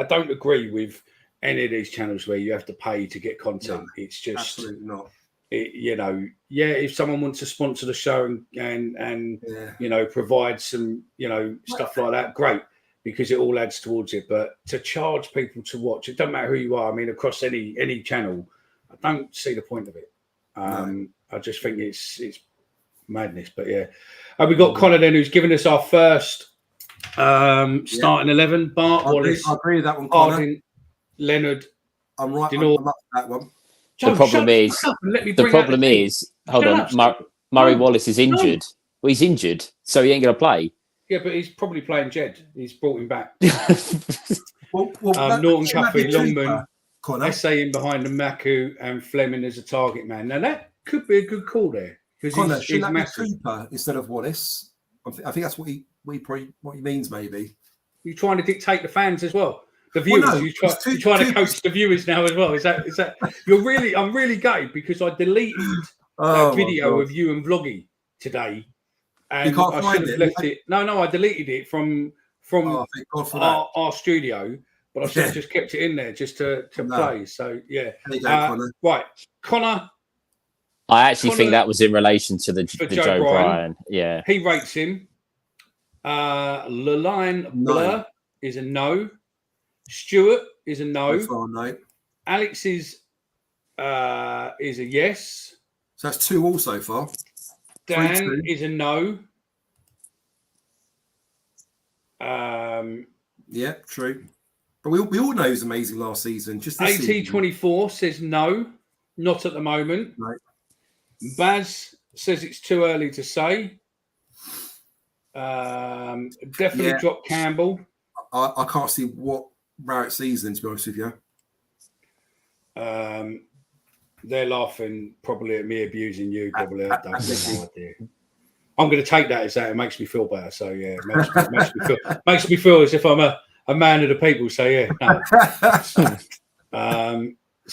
don't agree with any of these channels where you have to pay to get content. No, it's just absolutely not. If someone wants to sponsor the show and provide some stuff like that, great, because it all adds towards it. But to charge people to watch, it doesn't matter who you are. I mean, across any channel, I don't see the point of it. No. I just think it's madness. But yeah, we got Connor then, who's given us our first starting 11. Bart Wallace. I agree with that one, Connor. Harding, Leonard. I'm right. I'm up for that one. Joe, the problem is, hold on, Murray Wallace is injured. No. Well, he's injured, so he ain't going to play. Yeah, but he's probably playing Jed. He's brought him back. Norton Cuffey, Longman, SA in behind the Maku, and Fleming as a target man. Now, that could be a good call there. Connor, shouldn't that be Cooper instead of Wallace? I think that's what he means, maybe. You're trying to dictate the fans as well. The viewers, you're trying to coach the viewers now as well. Is that? I'm really gutted because I deleted that video of you and Vloggy today, and you can't I should have left it. No, I deleted it from our studio, but I should have just kept it in there just to play. So yeah, right, Connor. I actually think that was in relation to the Joe Bryan. Yeah, he rates him. Leline Blur is a no. Stuart is a no. Alex is a yes. So that's 2 all so far. Dan is a no. Yeah, true. But we all know he was amazing last season. Just AT24 says no, not at the moment. Right. Baz says it's too early to say. Definitely drop Campbell. I can't see what Barrett season, to be honest with you. They're laughing probably at me abusing you. Probably, I don't have no idea. I'm going to take that as that. It makes me feel better. So yeah, it makes me feel as if I'm a man of the people. So yeah. No.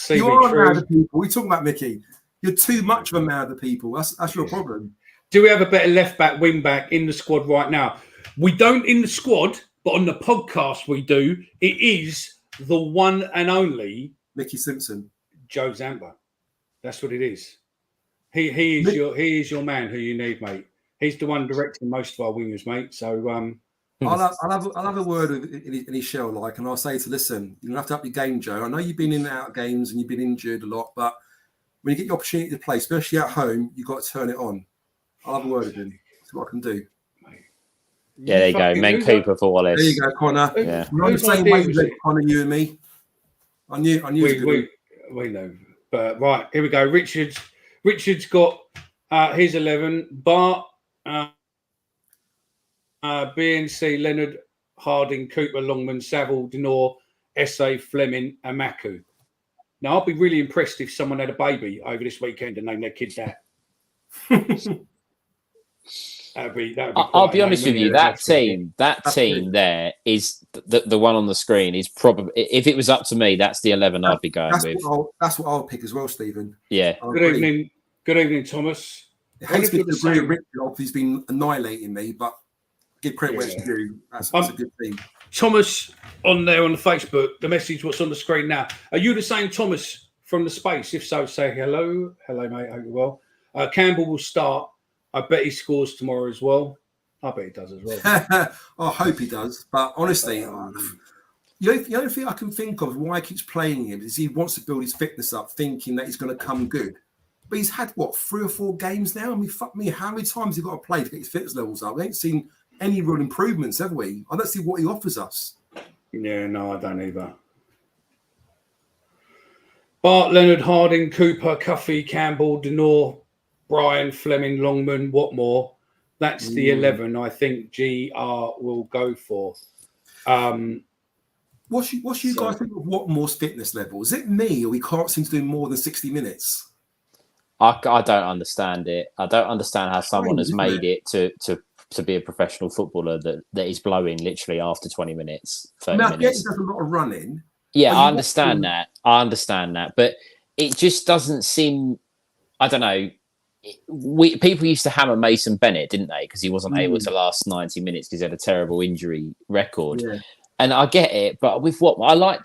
You are a man of the people. We're talking about Mickey. You're too much of a man of the people. That's your problem. Do we have a better left back, wing back in the squad right now? We don't in the squad. But on the podcast we do, it is the one and only Mickey Simpson, Joe Zampa. That's what it is. He is your man who you need, mate. He's the one directing most of our wingers, mate. So I'll have a word in his shell, and I'll say to listen, you don't have to up your game, Joe. I know you've been in and out of games and you've been injured a lot, but when you get the opportunity to play, especially at home, you've got to turn it on. I'll have a word with him. See what I can do. Yeah, there you go. Men Cooper for Wallace. There you go, Connor. Yeah. We're on the same wavelength, Connor, you and me. I knew we know. But right, here we go. Richard's got his 11. Bart, BNC, Leonard, Harding, Cooper, Longman, Saville, Denor, SA, Fleming, and Maku. Now, I'll be really impressed if someone had a baby over this weekend and named their kid that. That'd be I'll be honest with you. That team there is the one on the screen is probably, if it was up to me, that's the 11 I'd be going with. That's what I'll pick as well, Stephen. Yeah. Good evening, Thomas. It hates me to agree with Richard. He's been annihilating me, but give credit where it's due. That's a good team. Thomas on there on the Facebook, the message what's on the screen now. Are you the same Thomas from the space? If so, say hello. Hello, mate. Hope you're well. Campbell will start. I bet he scores tomorrow as well. I bet he does as well. I hope he does. But honestly, the only thing I can think of why he keeps playing him is he wants to build his fitness up, thinking that he's going to come good. But he's had, 3 or 4 games now? I mean, fuck me, how many times has he got to play to get his fitness levels up? We ain't seen any real improvements, have we? I don't see what he offers us. Yeah, no, I don't either. Bart, Leonard, Harding, Cooper, Cuffy, Campbell, Denor, Brian, Fleming, Longman, Watmore. That's the 11 I think GR will go for. What's you guys think of Watmore's fitness level? Is it me, or he can't seem to do more than 60 minutes? I don't understand it. I don't understand how someone has made it to be a professional footballer that is blowing literally after 20 minutes, 30 minutes. He does a lot of running. Yeah, I understand that. But it just doesn't seem, I don't know. People used to hammer Mason Bennett, didn't they? Because he wasn't able to last 90 minutes because he had a terrible injury record. Yeah. And I get it, but with Watmore, I like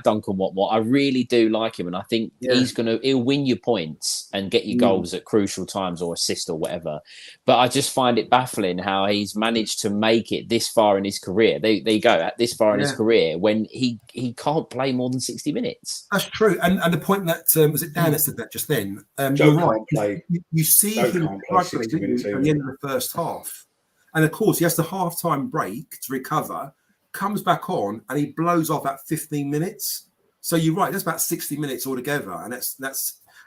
Duncan Watmore. I really do like him, and I think he'll win you points and get you goals at crucial times or assist or whatever. But I just find it baffling how he's managed to make it this far in his career. There you go, at this far in his career when he can't play more than 60 minutes. That's true, and the point that was it Dan that said that just then. Joe can't play. You see him struggling at the end of the first half, and of course he has the half-time break to recover. Comes back on and he blows off at 15 minutes. So you're right, that's about 60 minutes altogether, and that's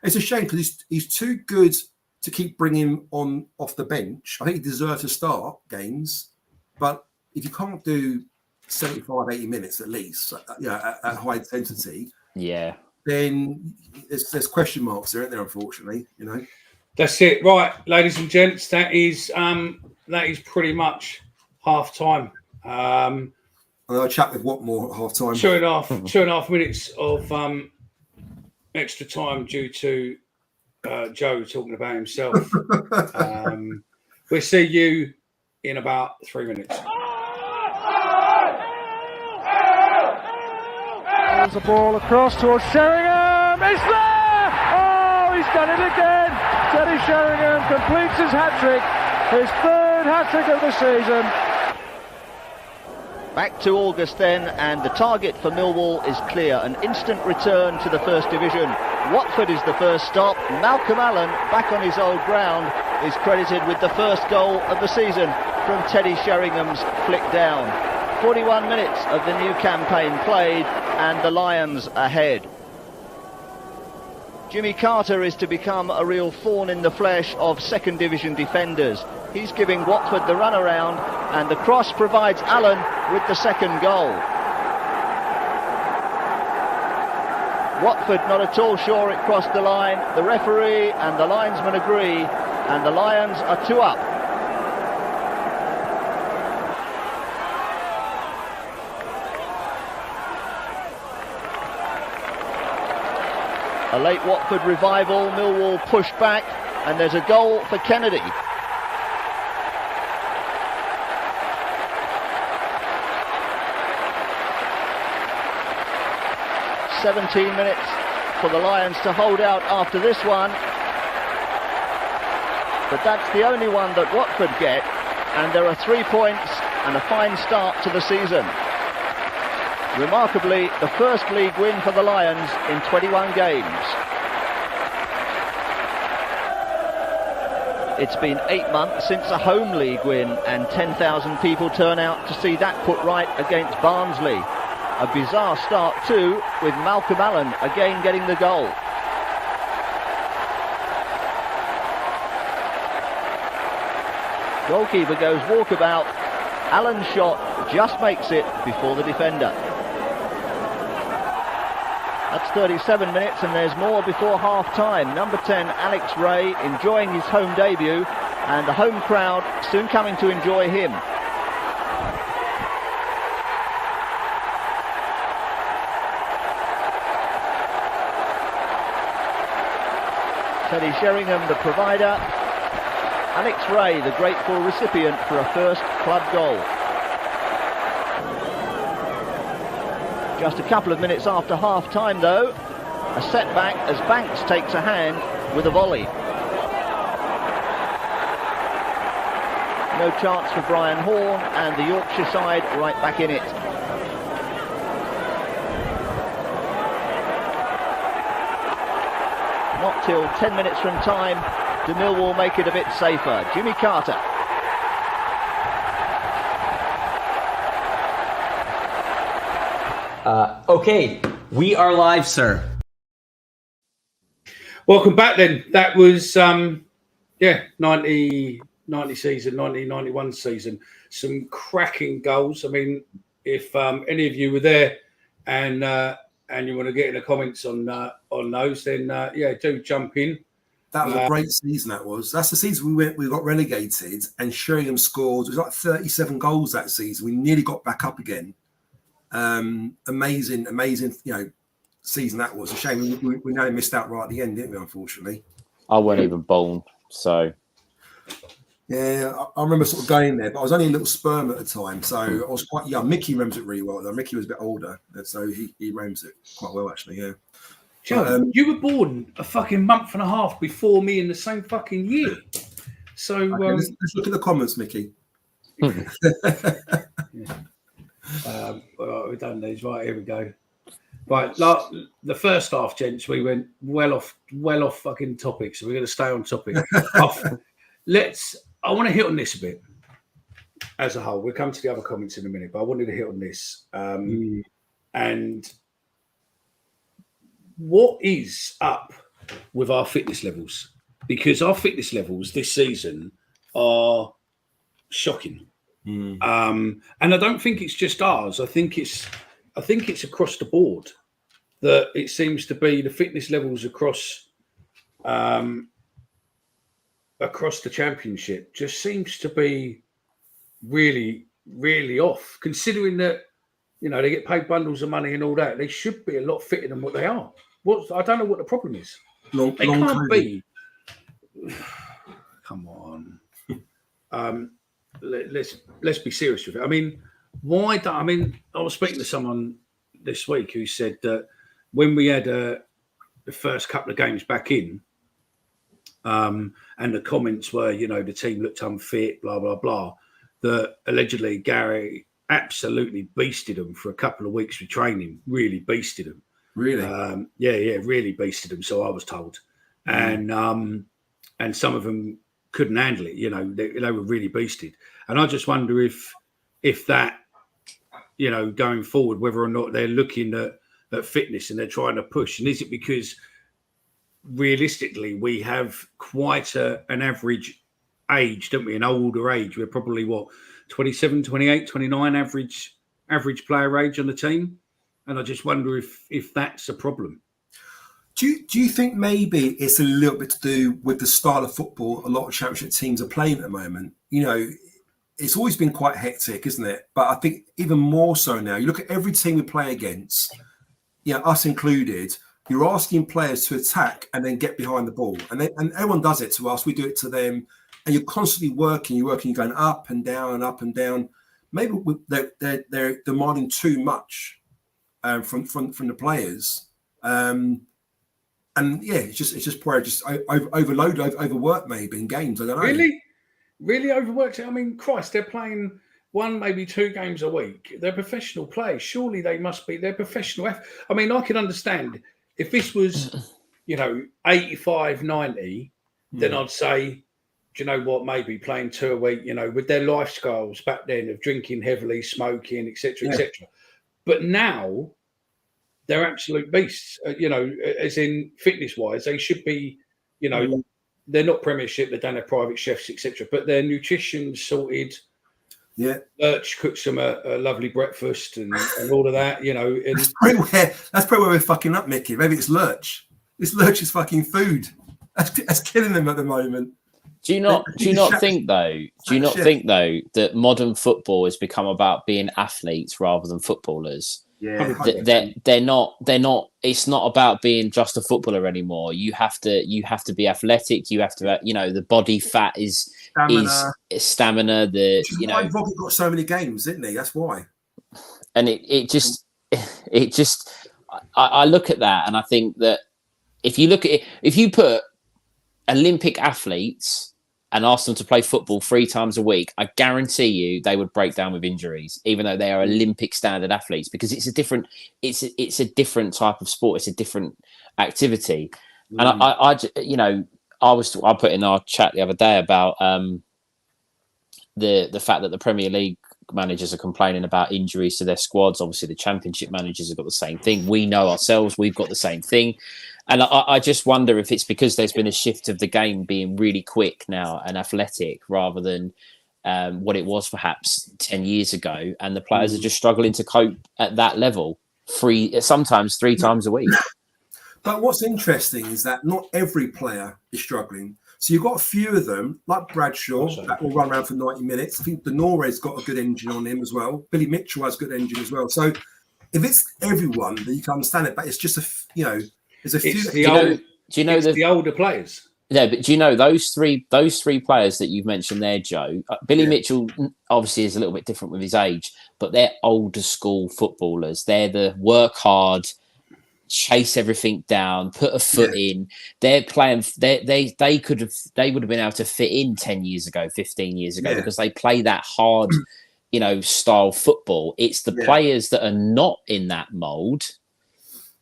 it's a shame because he's too good to keep bringing on off the bench. I think he deserves to start games, but if you can't do 75-80 minutes at least, at high intensity, then there's question marks there, aren't there? Unfortunately, That's it, right, ladies and gents. That is pretty much half time. I'll chat with Watmore at half time. 2.5 minutes of extra time due to Joe talking about himself. We'll see you in about 3 minutes. There's the ball across towards Sheringham. It's there! Oh, he's done it again. Teddy Sheringham completes his hat-trick. His 3rd hat-trick of the season. Back to August then, and the target for Millwall is clear. An instant return to the First Division. Watford is the first stop. Malcolm Allen, back on his old ground, is credited with the first goal of the season from Teddy Sheringham's flick down. 41 minutes of the new campaign played, and the Lions ahead. Jimmy Carter is to become a real thorn in the flesh of Second Division defenders. He's giving Watford the runaround, and the cross provides Allen with the second goal. Watford not at all sure it crossed the line. The referee and the linesman agree, and the Lions are 2 up. A late Watford revival, Millwall pushed back, and there's a goal for Kennedy. "17 minutes for the Lions to hold out after this one. But that's the only one that Watford get, and there are 3 points and a fine start to the season. Remarkably, the first league win for the Lions in 21 games. It's been 8 months since a home league win, and 10,000 people turn out to see that put right against Barnsley. A bizarre start too, with Malcolm Allen again getting the goal. Goalkeeper goes walkabout. Allen's shot just makes it before the defender. That's 37 minutes, and there's more before half-time. Number 10, Alex Ray, enjoying his home debut, and the home crowd soon coming to enjoy him. Teddy Sheringham, the provider. Alex Ray, the grateful recipient for a first club goal. Just a couple of minutes after half-time, though, a setback as Banks takes a hand with a volley. No chance for Brian Horn, and the Yorkshire side right back in it. Not till 10 minutes from time do Millwall make it a bit safer. Jimmy Carter. Okay, we are live, sir. Welcome back then. That was 90 season, 91 season. Some cracking goals. I mean, if any of you were there and you want to get in the comments on those, then do jump in. That was a great season. That's the season we got relegated, and Sheringham scored. It was like 37 goals that season. We nearly got back up again. Amazing, season that was. A shame we nearly missed out right at the end, didn't we? Unfortunately, I wasn't even born, so yeah, I remember sort of going there, but I was only a little sperm at the time, so I was quite young. Mickey remembers it really well, though. Mickey was a bit older, so he remembers it quite well, actually. Yeah. Joe, you were born a fucking month and a half before me in the same fucking year. So okay, let's look at the comments, Mickey. We've done these. Right, here we go. Right, the first half, gents, we went well off fucking topic, so we're going to stay on topic. I want to hit on this a bit as a whole. We'll come to the other comments in a minute, but I wanted to hit on this. And what is up with our fitness levels? Because our fitness levels this season are shocking. And I don't think it's just ours. I think it's across the board that it seems to be the fitness levels across the championship just seems to be really, really off. Considering that they get paid bundles of money and all that, they should be a lot fitter than what they are. I don't know what the problem is. They can't be. Come on. Let's be serious with it. I mean, I was speaking to someone this week who said that when we had the first couple of games back in, and the comments were, the team looked unfit, blah blah blah, that allegedly Gary absolutely beasted them for a couple of weeks with training. Really beasted them. Really? Really beasted them. So I was told, and some of them couldn't handle it. They were really beasted, and I just wonder if that, going forward, whether or not they're looking at fitness and they're trying to push, and is it because realistically we have quite an average age, don't we? An older age. We're probably 27, 28, 29 average player age on the team, and I just wonder if that's a problem. Do you think maybe it's a little bit to do with the style of football a lot of championship teams are playing at the moment? It's always been quite hectic, isn't it? But I think even more so now. You look at every team we play against, us included, you're asking players to attack and then get behind the ball. And everyone does it to us. We do it to them. And you're constantly working. You're going up and down and up and down. Maybe they're demanding too much from the players. It's just probably just overworked maybe in games. I don't know. Really overworked. I mean, Christ, they're playing 1, maybe 2 games a week. They're professional players. Surely they must be. They're professional. I mean, I can understand if this was, 85, 90, then I'd say, do you know what? Maybe playing 2 a week, with their lifestyles back then of drinking heavily, smoking, etc., etc. But now they're absolute beasts. As in fitness-wise, they should be. They're not Premiership. They don't have private chefs, etc. But their nutrition sorted. Yeah. Lurch cooks them a lovely breakfast and all of that, you know. And that's probably where we're fucking up, Mickey. Maybe it's Lurch. This Lurch is fucking food. That's killing them at the moment. Do you not think though that modern football has become about being athletes rather than footballers? Yeah, they're not. It's not about being just a footballer anymore. You have to be athletic. You have to, the body fat is stamina. Rocket got so many games, didn't he? That's why. And it just I look at that and I think that if you put Olympic athletes and ask them to play football 3 times a week, I guarantee you they would break down with injuries, even though they are Olympic standard athletes, because it's a different type of sport. It's a different activity. And I put in our chat the other day about the fact that the Premier League managers are complaining about injuries to their squads. Obviously, the Championship managers have got the same thing. We know ourselves, we've got the same thing. And I just wonder if it's because there's been a shift of the game being really quick now and athletic rather than what it was perhaps 10 years ago. And the players are just struggling to cope at that level, sometimes 3 times a week. But what's interesting is that not every player is struggling. So you've got a few of them, like Bradshaw, that will run around for 90 minutes. I think Denore's got a good engine on him as well. Billy Mitchell has a good engine as well. So if it's everyone, then you can understand it. But it's just there's a few. The older players. Yeah, but do you know those three players that you've mentioned there, Joe? Billy Mitchell obviously is a little bit different with his age, but they're older school footballers. They're the work hard, chase everything down, put a foot in. They're playing. They would have been able to fit in 10 years ago, 15 years ago because they play that hard, style football. It's the players that are not in that mold,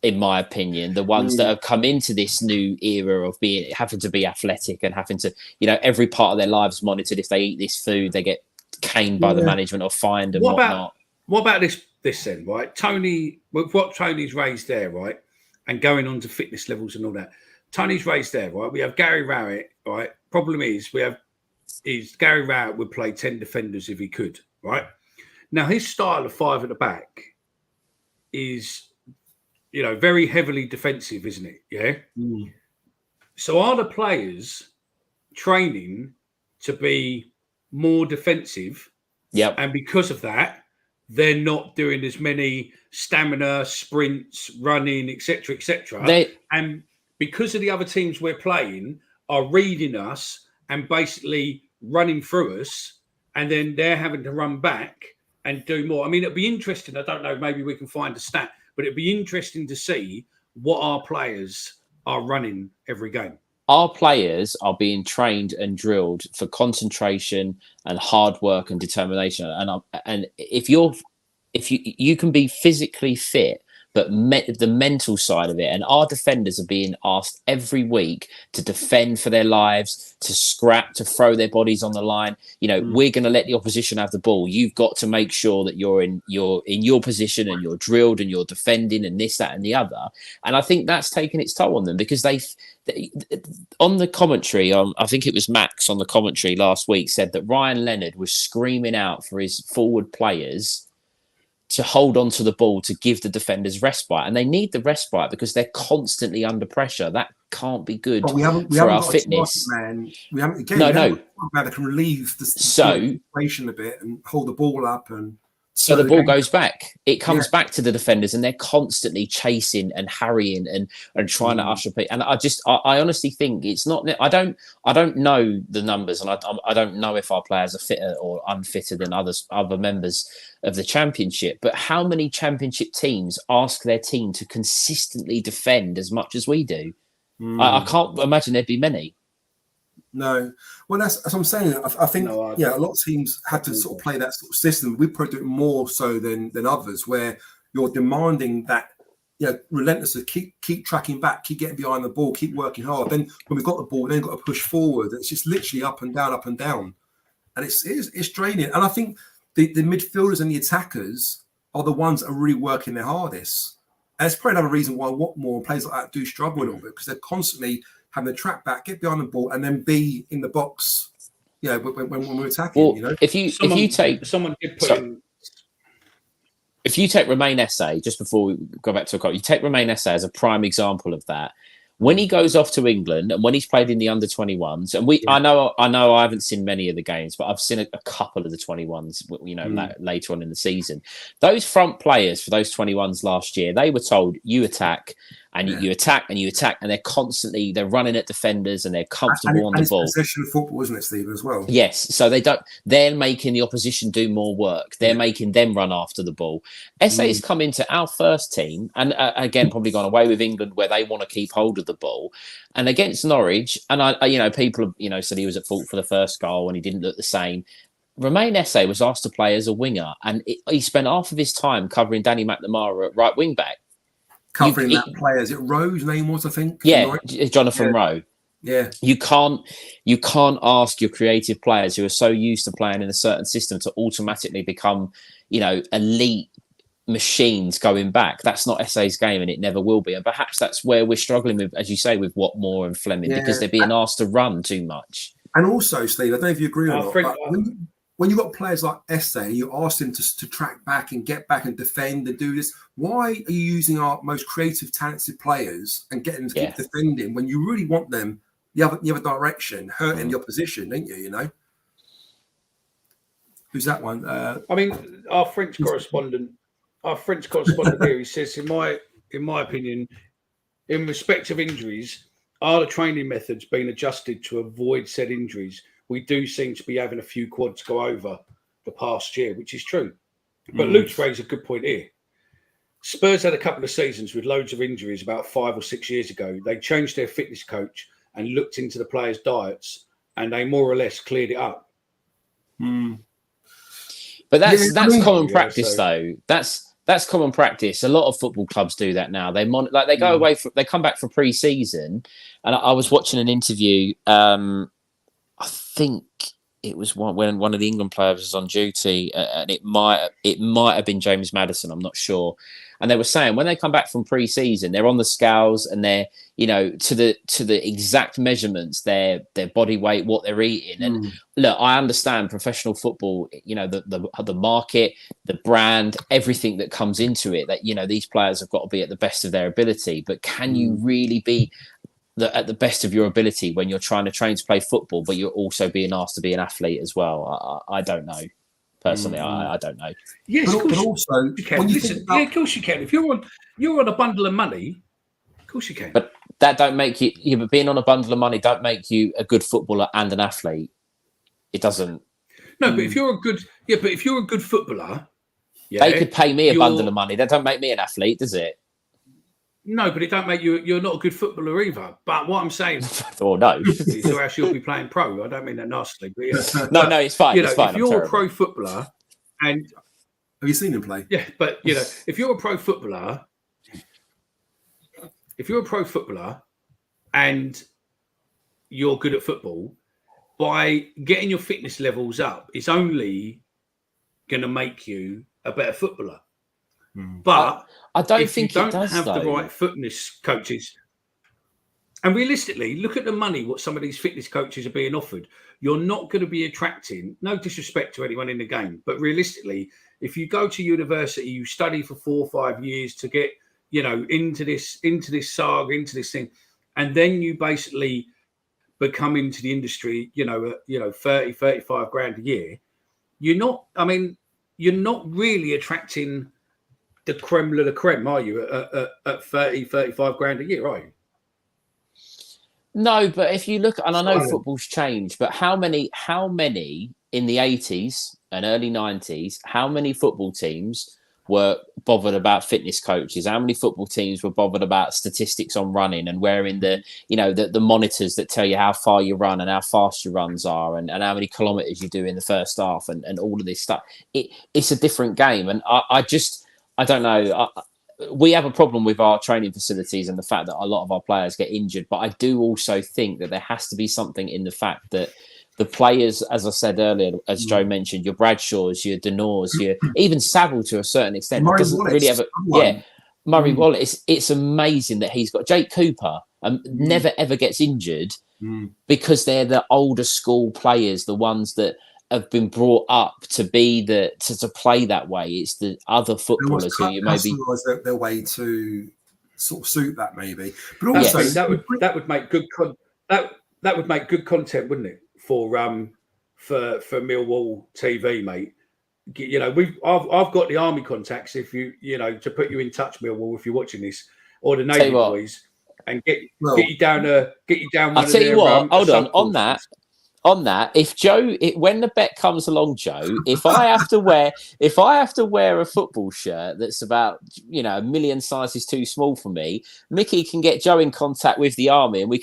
in my opinion, the ones that have come into this new era of having to be athletic and having to, every part of their lives monitored. If they eat this food, they get caned by the management or fined and whatnot. What about this then, right? Tony, with what Tony's raised there, right? And going on to fitness levels and all that. Tony's raised there, right? We have Gary Rowett, right? Problem is Gary Rowett would play 10 defenders if he could, right? Now, his style of 5 at the back is, very heavily defensive, isn't it? Yeah. So are the players training to be more defensive? Yep. And because of that, they're not doing as many stamina, sprints, running, etc., etc. And because of the other teams we're playing are reading us and basically running through us, and then they're having to run back and do more. I mean, it'd be interesting. I don't know. Maybe we can find a stat. But it'd be interesting to see what our players are running every game. Our players are being trained and drilled for concentration and hard work and determination. And if you can be physically fit, but the mental side of it, and our defenders are being asked every week to defend for their lives, to scrap, to throw their bodies on the line. We're going to let the opposition have the ball. You've got to make sure that you're in your position and you're drilled and you're defending and this, that, and the other. And I think that's taken its toll on them because they on the commentary, I think it was Max on the commentary last week said that Ryan Leonard was screaming out for his forward players to hold on to the ball to give the defenders respite, and they need the respite because they're constantly under pressure. That can't be good for our fitness. We haven't that can relieve the situation a bit and hold the ball up, and so the ball goes back. It comes back to the defenders, and they're constantly chasing and harrying and trying to usher people. And I honestly think it's not. I don't know the numbers, and I don't know if our players are fitter or unfitter than other members of the Championship. But how many Championship teams ask their team to consistently defend as much as we do? I can't imagine there'd be many. No, well, that's what I'm saying. I think a lot of teams had to sort of play that sort of system. We probably do it more so than others, where you're demanding that relentlessly keep tracking back, keep getting behind the ball, keep working hard. Then when we've got the ball, then got to push forward. It's just literally up and down, and it's draining. And I think the midfielders and the attackers are the ones that are really working their hardest. And it's probably another reason why Watmore and players like that do struggle a little bit, because they're constantly having to track back, get behind the ball, and then be in the box you know, when we're attacking. Well, you know, if you take someone did put in. If you take Romain Esse, just before we go back to a call, you take Romain Esse as a prime example of that. When he goes off to England and when he's played in the under-21s, and I know I haven't seen many of the games, but I've seen a couple of the 21s, you know, later on in the season. Those front players for those 21s last year, they were told, you attack, and you attack, and you attack, and they're running at defenders, and they're comfortable on the ball. It's possession football, isn't it, Steve, as well? Yes, so they're making the opposition do more work. They're making them run after the ball. Esse has come into our first team, and again, probably gone away with England where they want to keep hold of the ball. And against Norwich, and people have, said he was at fault for the first goal and he didn't look the same. Romain Esse was asked to play as a winger, and he spent half of his time covering Danny McNamara at right wing back. Covering that player. Is it Rowe's name was, I think? Yeah, Jonathan Rowe. Yeah. You can't ask your creative players who are so used to playing in a certain system to automatically become, elite machines going back. That's not Esse's game, and it never will be. And perhaps that's where we're struggling with, as you say, with Watmore and Fleming, because they're being asked to run too much. And also, Steve, I don't know if you agree or not, but when you've got players like Esse, you ask them to track back and get back and defend and do this. Why are you using our most creative, talented players and getting them to keep defending when you really want them the other direction, hurting the opposition, don't you? You know, who's that one? I mean, our French correspondent here, he says, in my opinion, in respect of injuries, are the training methods being adjusted to avoid said injuries? We do seem to be having a few quads go over the past year, which is true. But Luke's raised a good point here. Spurs had a couple of seasons with loads of injuries about 5 or 6 years ago. They changed their fitness coach and looked into the players' diets, and they more or less cleared it up. But that's common practice, though. That's common practice. A lot of football clubs do that now. They go away, they come back for pre-season, and I was watching an interview. I think it was when one of the England players was on duty, and it might have been James Maddison. I'm not sure. And they were saying when they come back from pre-season, they're on the scales and they're to the exact measurements, their body weight, what they're eating. And look, I understand professional football. The market, the brand, everything that comes into it. That these players have got to be at the best of their ability. But can you really be at the best of your ability when you're trying to train to play football, but you're also being asked to be an athlete as well? I don't know. Personally, I don't know. Yes, but also, you can. Listen, of course you can. If you're on a bundle of money, of course you can. But that don't make you. But being on a bundle of money don't make you a good footballer and an athlete. It doesn't. No, but if you're a good footballer, they could pay me a bundle of money. That don't make me an athlete, does it? No, but it don't make you. You're not a good footballer either. But what I'm saying, or no, so else you'll be playing pro. I don't mean that nastily. But no, it's fine. It's fine. If you're a pro footballer, and have you seen him play? Yeah, but if you're a pro footballer, and you're good at football, by getting your fitness levels up, it's only going to make you a better footballer. But I don't think you don't have the right fitness coaches. And realistically, look at the money what some of these fitness coaches are being offered. You're not going to be attracting, no disrespect to anyone in the game, but realistically, if you go to university, you study for 4 or 5 years to get, into this saga, into this thing, and then you basically become into the industry, 30, 35 grand a year. You're not really attracting the creme of the creme, are you, at 30, 35 grand a year, are you? No, but if you look, and I know football's changed, but how many in the 80s and early 90s, how many football teams were bothered about fitness coaches? How many football teams were bothered about statistics on running and wearing the monitors that tell you how far you run and how fast your runs are and how many kilometers you do in the first half and all of this stuff? It's a different game. And I don't know. We have a problem with our training facilities and the fact that a lot of our players get injured. But I do also think that there has to be something in the fact that the players, as I said earlier, as Joe mentioned, your Bradshaws, your Denors, your even Saville to a certain extent, doesn't really have Murray Wallace, it's amazing that he's got Jake Cooper never ever gets injured because they're the older school players, the ones that have been brought up to be to play that way. It's the other footballers who you maybe their way to sort of suit that maybe. But also that would make good that would make good content, wouldn't it? For Millwall TV, mate. You know, I've got the army contacts. If you to put you in touch, Millwall, if you're watching this, or the Navy boys, and get you down. I'll tell you what. Hold on that. If Joe, when the bet comes along, Joe, if I have to wear a football shirt that's about a million sizes too small for me, Mickey can get Joe in contact with the army, and we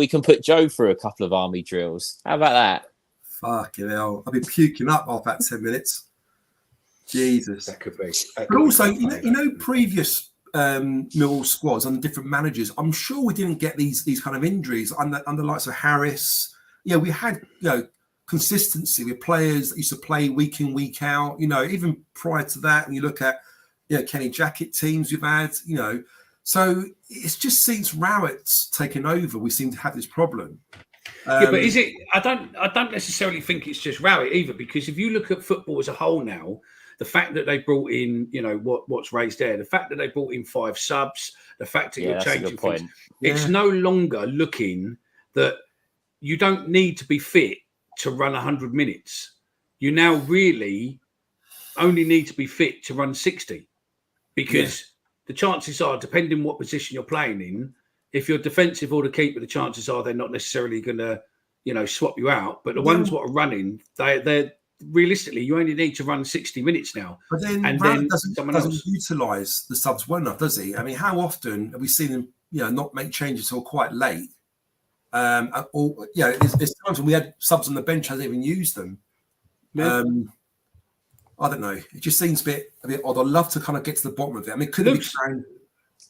can put Joe through a couple of army drills. How about that? Fucking hell! I'll be puking up after that 10 minutes. Jesus, that could be. But also, previous Millwall squads under different managers, I'm sure we didn't get these kind of injuries under the likes of Harris. Yeah, we had consistency with players that used to play week in, week out. Even prior to that, and you look at Kenny Jackett teams we've had. So it just seems Rowett's taken over. We seem to have this problem. Yeah, but is it? I don't necessarily think it's just Rowett either, because if you look at football as a whole now, the fact that they brought in, what's raised there, the fact that they brought in 5 subs, the fact that you're changing things, it's no longer looking that you don't need to be fit to run 100 minutes. You now really only need to be fit to run 60, because the chances are, depending what position you're playing in, if you're defensive or the keeper, the chances are they're not necessarily going to, swap you out. But the ones what are running, they're realistically, you only need to run 60 minutes now. But then doesn't utilise the subs well enough, does he? I mean, how often have we seen him, not make changes till quite late? There's times when we had subs on the bench, hasn't even used them. Yeah. I don't know. It just seems a bit odd. I'd love to kind of get to the bottom of it. I mean, could it be trying?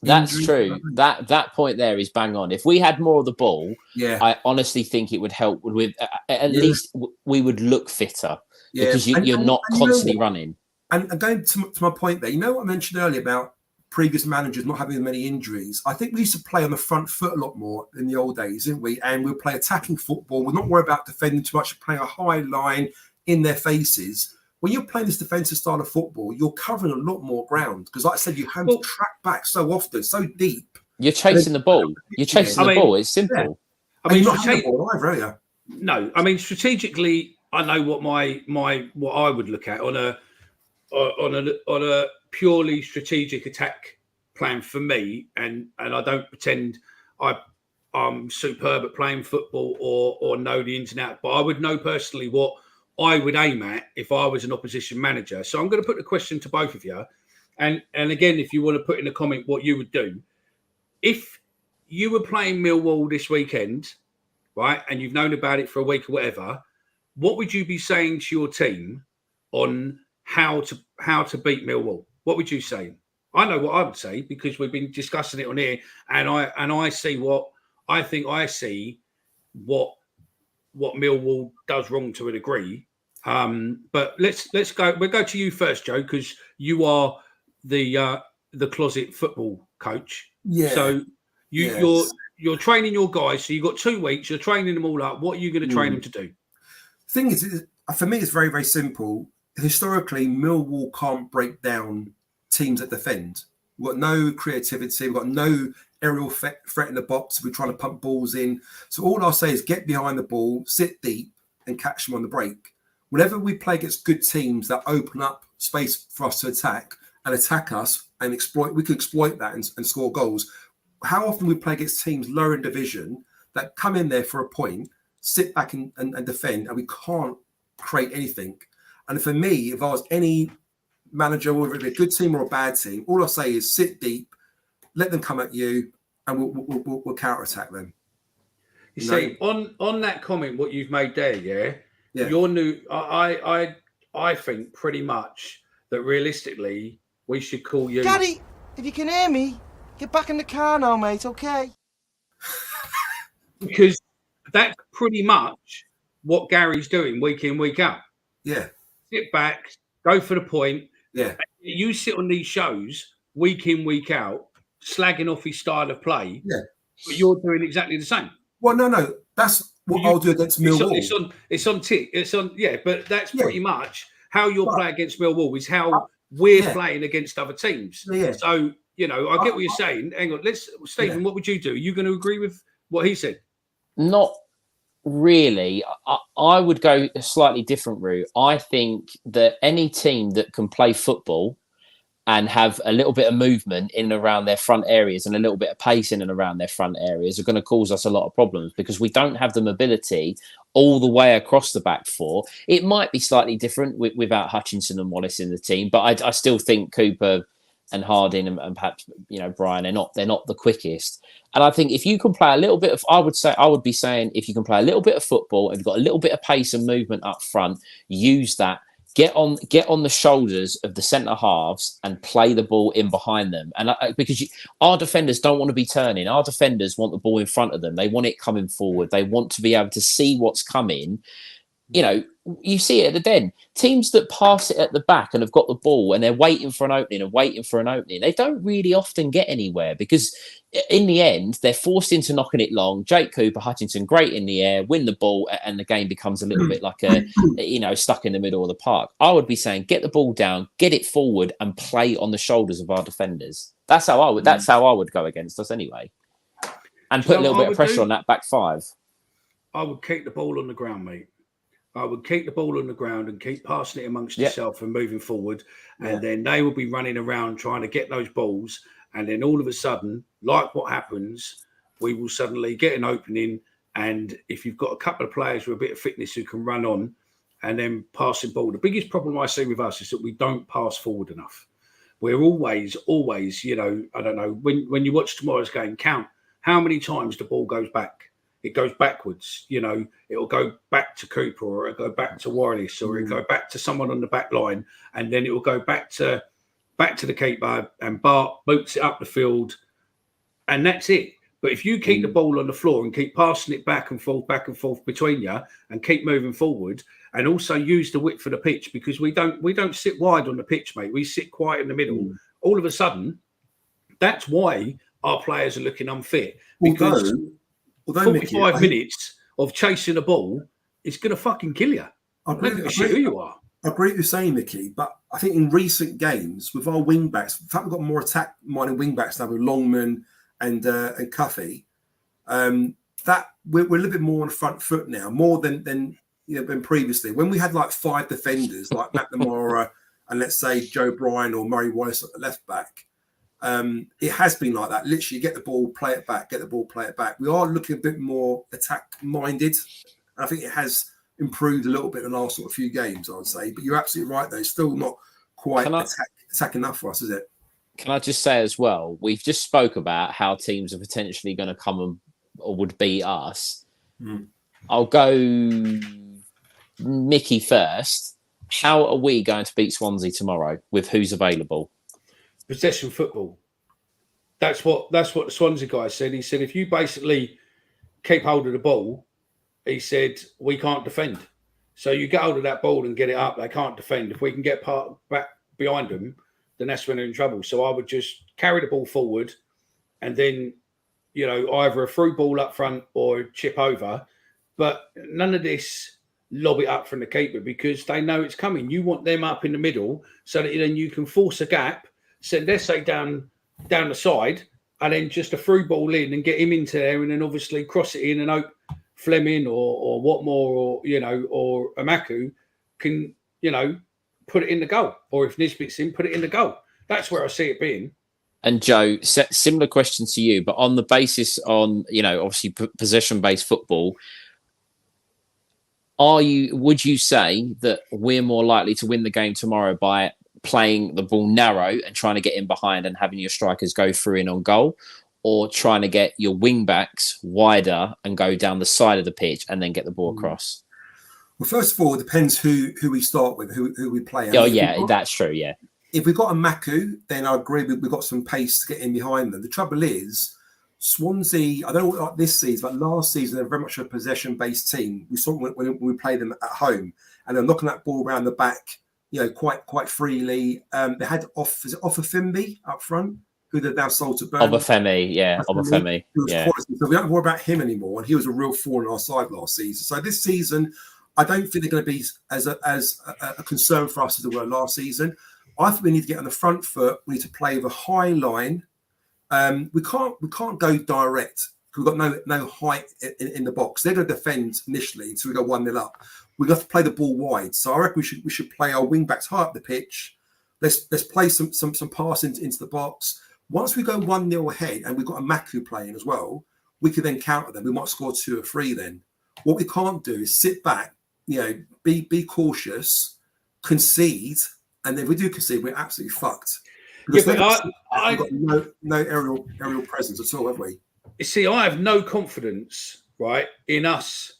That's true. That point there is bang on. If we had more of the ball, I honestly think it would help with at least we would look fitter because you're not constantly running. And going to my point there, what I mentioned earlier about previous managers not having many injuries. I think we used to play on the front foot a lot more in the old days, didn't we? And we'll play attacking football. We're not worried about defending too much, playing a high line in their faces. When you're playing this defensive style of football, you're covering a lot more ground because, like I said, you have to track back so often, so deep. You're chasing the ball. You're chasing the ball. It's simple. Yeah. I mean, not having the ball either, are you? No, I mean strategically, I know what what I would look at on a purely strategic attack plan for me, and I don't pretend I'm superb at playing football or know the ins and outs, but I would know personally what I would aim at if I was an opposition manager. So I'm going to put the question to both of you. And again, if you want to put in a comment what you would do. If you were playing Millwall this weekend, right, and you've known about it for a week or whatever, what would you be saying to your team on how to beat Millwall? What would you say? I know what I would say because we've been discussing it on here, and I see what I think I see what Millwall does wrong to a degree. But let's go. We'll go to you first, Joe, because you are the closet football coach. Yeah. So you're training your guys. So you've got 2 weeks. You're training them all up. What are you going to train them to do? The thing is, for me, it's very, very simple. Historically, Millwall can't break down teams that defend. We've got no creativity. We've got no aerial threat in the box. We're trying to pump balls in. So all I'll say is get behind the ball, sit deep, and catch them on the break. Whenever we play against good teams that open up space for us to attack us and we can exploit that and score goals. How often we play against teams lower in division that come in there for a point, sit back and defend, and we can't create anything. And for me, if I was any manager, whether it be a good team or a bad team, all I'll say is sit deep, let them come at you, and we'll counter-attack them. You see, on that comment, what you've made there, your new, I think pretty much that realistically we should call you. Daddy, if you can hear me, get back in the car now, mate. Okay. Because that's pretty much what Gary's doing week in, week out. Yeah. Sit back, go for the point. Yeah. You sit on these shows week in, week out, slagging off his style of play. Yeah. But you're doing exactly the same. Well, no. That's what I'll do against Millwall. It's on. Yeah, but that's pretty much how you'll play against Millwall is how we're playing against other teams. Yeah. So, I get what you're saying. Hang on. Stephen, what would you do? Are you going to agree with what he said? Not really. I would go a slightly different route. I think that any team that can play football and have a little bit of movement in and around their front areas and a little bit of pace in and around their front areas are going to cause us a lot of problems because we don't have the mobility all the way across the back four. It might be slightly different without Hutchinson and Wallace in the team, but I still think Cooper and Harding and perhaps Brian, they're not the quickest. And I think if you can play a little bit of, I would be saying if you can play a little bit of football and you've got a little bit of pace and movement up front, use that. Get on the shoulders of the centre halves and play the ball in behind them. And because our defenders don't want to be turning. Our defenders want the ball in front of them. They want it coming forward. They want to be able to see what's coming. You see it at the Den. Teams that pass it at the back and have got the ball and they're waiting for an opening, they don't really often get anywhere because in the end, they're forced into knocking it long. Jake Cooper, Hutchinson, great in the air, win the ball, and the game becomes a little bit like stuck in the middle of the park. I would be saying, get the ball down, get it forward, and play on the shoulders of our defenders. That's how I would go against us anyway, and put a little bit of pressure on that back five. I would keep the ball on the ground, mate. I would keep the ball on the ground and keep passing it amongst yourself and moving forward. And then they will be running around trying to get those balls. And then all of a sudden, like what happens, we will suddenly get an opening. And if you've got a couple of players with a bit of fitness who can run on and then passing ball, the biggest problem I see with us is that we don't pass forward enough. We're always, I don't know, when you watch tomorrow's game, count how many times the ball goes back. It goes backwards, it'll go back to Cooper or it'll go back to Wallace or it'll go back to someone on the back line and then it will go back to the keeper and Bart boots it up the field and that's it. But if you keep the ball on the floor and keep passing it back and forth between you and keep moving forward and also use the width of the pitch because we don't sit wide on the pitch, mate. We sit quiet in the middle. All of a sudden, that's why our players are looking unfit because 45 minutes of chasing a ball is going to fucking kill you. I don't give a shit who you are. I agree with you saying, Mickey, but I think in recent games with our wing backs, in fact, we've got more attack-minded wing backs now with Longman and Cuffy. That we're a little bit more on the front foot now, more than previously. When we had like 5 defenders, like McNamara and let's say Joe Bryan or Murray Wallace at the left back. It has been like that. Literally, get the ball, play it back, get the ball, play it back. We are looking a bit more attack-minded. I think it has improved a little bit in the last few games, I would say. But you're absolutely right, though. It's still not quite attack enough for us, is it? Can I just say as well, we've just spoke about how teams are potentially going to come or would beat us. I'll go Mickey first. How are we going to beat Swansea tomorrow with who's available? Possession football. That's what the Swansea guy said. He said, if you basically keep hold of the ball, he said, we can't defend. So you get hold of that ball and get it up, they can't defend. If we can get back behind them, then that's when they're in trouble. So I would just carry the ball forward and then, either a through ball up front or chip over. But none of this lob it up from the keeper because they know it's coming. You want them up in the middle so that then you can force a gap, send Esse down the side, and then just a through ball in and get him into there, and then obviously cross it in and hope Fleming or Watmore or Amaku can put it in the goal, or if Nisbet's in, put it in the goal. That's where I see it being. And Joe, similar question to you, but on the basis obviously possession-based football, would you say that we're more likely to win the game tomorrow by playing the ball narrow and trying to get in behind and having your strikers go through in on goal, or trying to get your wing backs wider and go down the side of the pitch and then get the ball across? Well, first of all, it depends who we start with, who we play. That's true, yeah. If we've got a Maku, then I agree we've got some pace to get in behind them. The trouble is, Swansea, I don't know like this season, but last season, they're very much a possession-based team. We saw when we play them at home, and they're knocking that ball around the back, quite freely. They had Ofafimbi up front, who they've now sold to Burnley. Obafemi. Yeah. So we don't worry about him anymore, and he was a real thorn in our side last season. So this season, I don't think they're going to be as a concern for us as they were last season. I think we need to get on the front foot. We need to play with a high line. We can't go direct. We've got no height in the box. They're going to defend initially, so we go 1-0 up. We have to play the ball wide. So I reckon we should play our wing backs high up the pitch. Let's play some pass into the box. Once we go 1-0 ahead, and we've got a Maku playing as well, we can then counter them. We might score 2 or 3 then. What we can't do is sit back, be cautious, concede, and if we do concede, we're absolutely fucked. Because we've got no aerial presence at all, have we? You see, I have no confidence, right, in us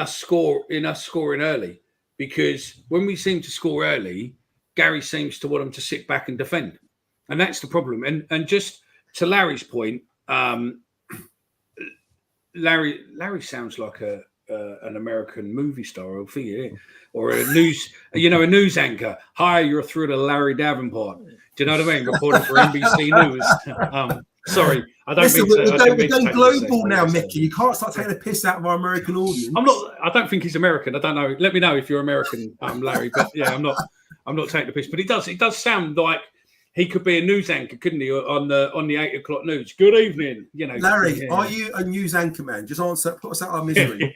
scoring early, because when we seem to score early, Gary seems to want them to sit back and defend, and that's the problem. And just to Larry's point, Larry sounds like an American movie star or figure, or a news anchor. Hi, you're through to Larry Davenport. Do you know what I mean? Reporting for NBC News. Sorry, I don't. Listen, we're going global now, Mickey. You can't start taking a piss out of our American audience. I don't think he's American. I don't know. Let me know if you're American, Larry. But yeah, I'm not taking the piss. But it does sound like he could be a news anchor, couldn't he, on the 8 o'clock news? Good evening, Larry, are you a news anchor man? Just answer. Put us out of our misery.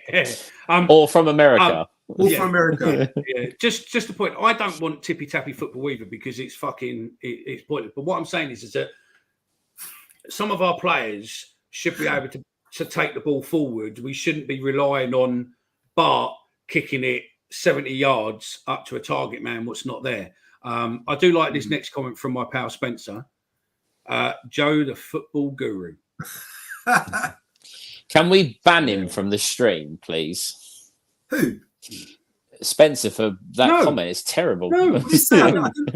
Or from America. From America. Yeah. Just the point. I don't want tippy tappy football either, because it's it's pointless. But what I'm saying is that some of our players should be able to take the ball forward. We shouldn't be relying on Bart kicking it 70 yards up to a target man what's not there. I do like this next comment from my pal Spencer. Joe, the football guru. Can we ban him from the stream, please? Who? Spencer, for that comment. It's terrible. No, I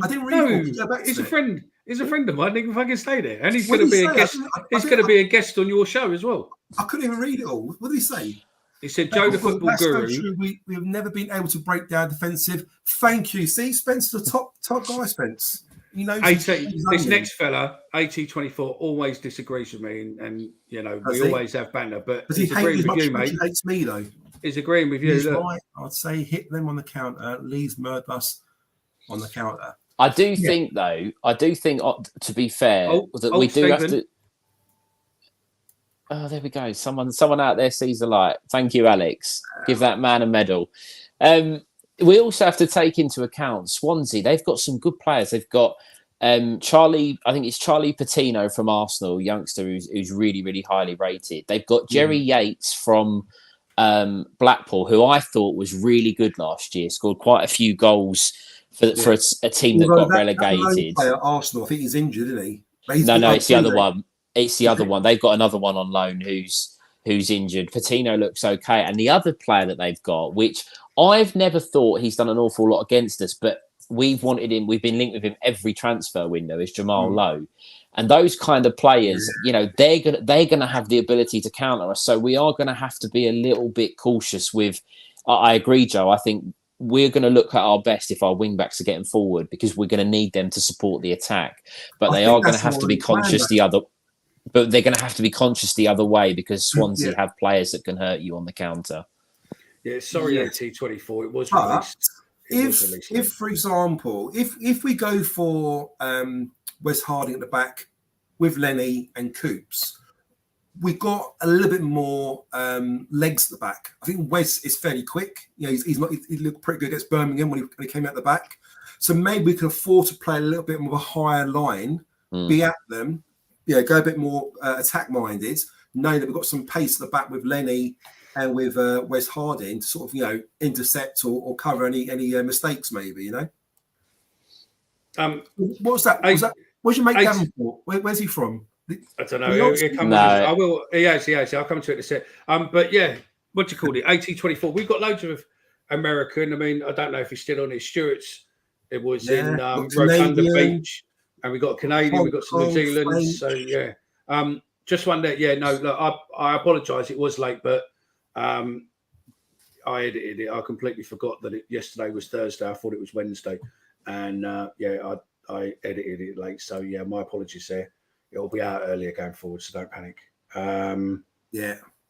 didn't read it. He's a friend. He's a friend of mine. He can fucking stay there, and he's going to be a guest. He's going to be a guest on your show as well. I couldn't even read it all. What did he say? He said, "Joe, the football guru." We've never been able to break down defensive. Thank you. See, Spencer's the top guy. Spence. This next fella, AT24, always disagrees with me, and we always have banter. But he's agreeing with you, mate. He hates me though. He's agreeing with you. Right. I'd say hit them on the counter. Lee's murder us on the counter. I do think, though. To be fair, that we do have to. Oh, there we go. Someone out there sees the light. Thank you, Alex. Give that man a medal. We also have to take into account Swansea. They've got some good players. They've got Charlie. I think it's Charlie Patino from Arsenal, youngster who's really, really highly rated. They've got Jerry Yates from Blackpool, who I thought was really good last year. Scored quite a few goals for a team that got relegated. That Arsenal, I think he's injured, isn't he? No, it's the other one. It's the other one. They've got another one on loan who's injured. Patino looks okay, and the other player that they've got, which I've never thought he's done an awful lot against us, but we've wanted him. We've been linked with him every transfer window. Is Jamal Lowe, and those kind of players, they're gonna have the ability to counter us. So we are gonna have to be a little bit cautious with. I agree, Joe. I think we're going to look at our best if our wing backs are getting forward, because we're going to need them to support the attack. But they are going to have to be conscious the other. But they're going to have to be conscious the other way, because Swansea have players that can hurt you on the counter. Yeah, sorry, AT24. It was released. If for example, if we go for Wes Harding at the back with Lenny and Coops, we got a little bit more legs at the back. I think Wes is fairly quick. He looked pretty good against Birmingham when he came out the back. So maybe we can afford to play a little bit more of a higher line, be at them, go a bit more attack minded, knowing that we've got some pace at the back with Lenny and with Wes Harding to sort of intercept or cover any mistakes maybe. What was that? Where's your mate Davenport? Where's he from? I don't know. I will. He has. I'll come to it in a sec. But yeah, what do you call it? AT24. We've got loads of American. I mean, I don't know if he's still on his Stewart's. It was in Rotunda Beach, and we got Canadian. We got some New Zealand. French. So yeah. Just one that. Yeah. No. Look, I apologise. It was late, but edited it. I completely forgot that yesterday was Thursday. I thought it was Wednesday, and I edited it late. So yeah, my apologies there. It'll be out earlier going forward, so don't panic.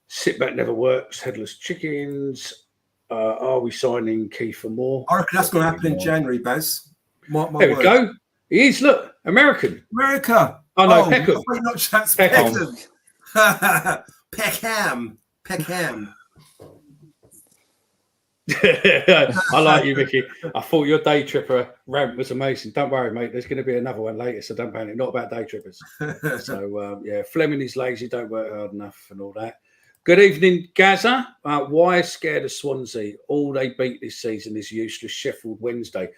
Sit back never works. Headless chickens. Are we signing Kiefer Moore? I reckon that's going to happen in January, Baz. There we go. He is. Look, America. Oh no, Peckham. Not Chats Peckham. Peckham. I like you, Mickey. I thought your day tripper rant was amazing. Don't worry, mate. There's going to be another one later, so don't panic. Not about day trippers. So Fleming is lazy. Don't work hard enough and all that. Good evening, Gaza. Why scared of Swansea? All they beat this season is useless Sheffield Wednesday.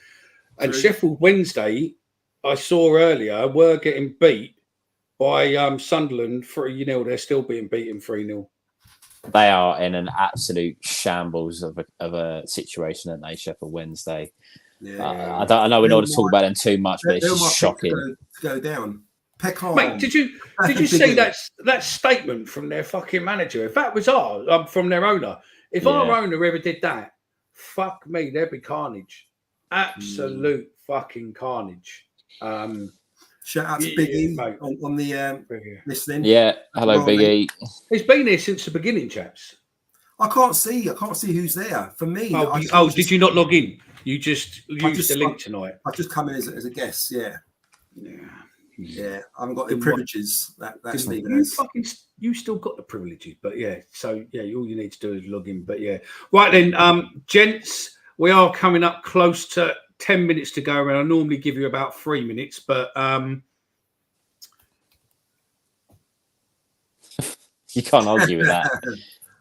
And Sheffield Wednesday, I saw earlier, were getting beat by Sunderland 3-0. They're still being beaten 3-0. They are in an absolute shambles of a situation, aren't they, Sheffield Wednesday? Yeah. I know we're not talking about them too much, but it's just shocking. To go down. Peckham. Mate, did you see that statement from their fucking manager? If that was from their owner, if our owner ever did that, fuck me, there'd be carnage. Absolute fucking carnage. Shout out to Big E on the listening. Yeah, hello, Big E. He's been here since the beginning, chaps. I can't see who's there. For me, did you not log in? You just used the link tonight. I've just come in as a guest. Yeah. I haven't got the privileges that Stephen has. You still got the privileges, but yeah. So yeah, all you need to do is log in. But yeah, right then, gents, we are coming up close to 10 minutes to go, and I normally give you about 3 minutes, but you can't argue with that.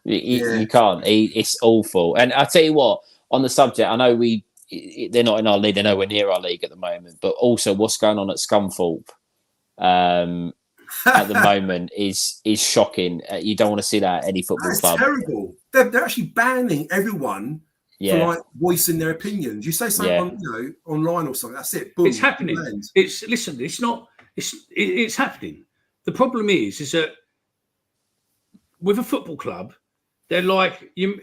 You can't. It's awful. And I tell you what, on the subject, I know they're not in our league; they're nowhere near our league at the moment. But also, what's going on at Scunthorpe at the moment is shocking. You don't want to see that at any football club. It's terrible. They're actually banning everyone. For like voicing their opinions. You say something online or something, that's it. Boom, it's happening. It's happening. The problem is that with a football club, they're like you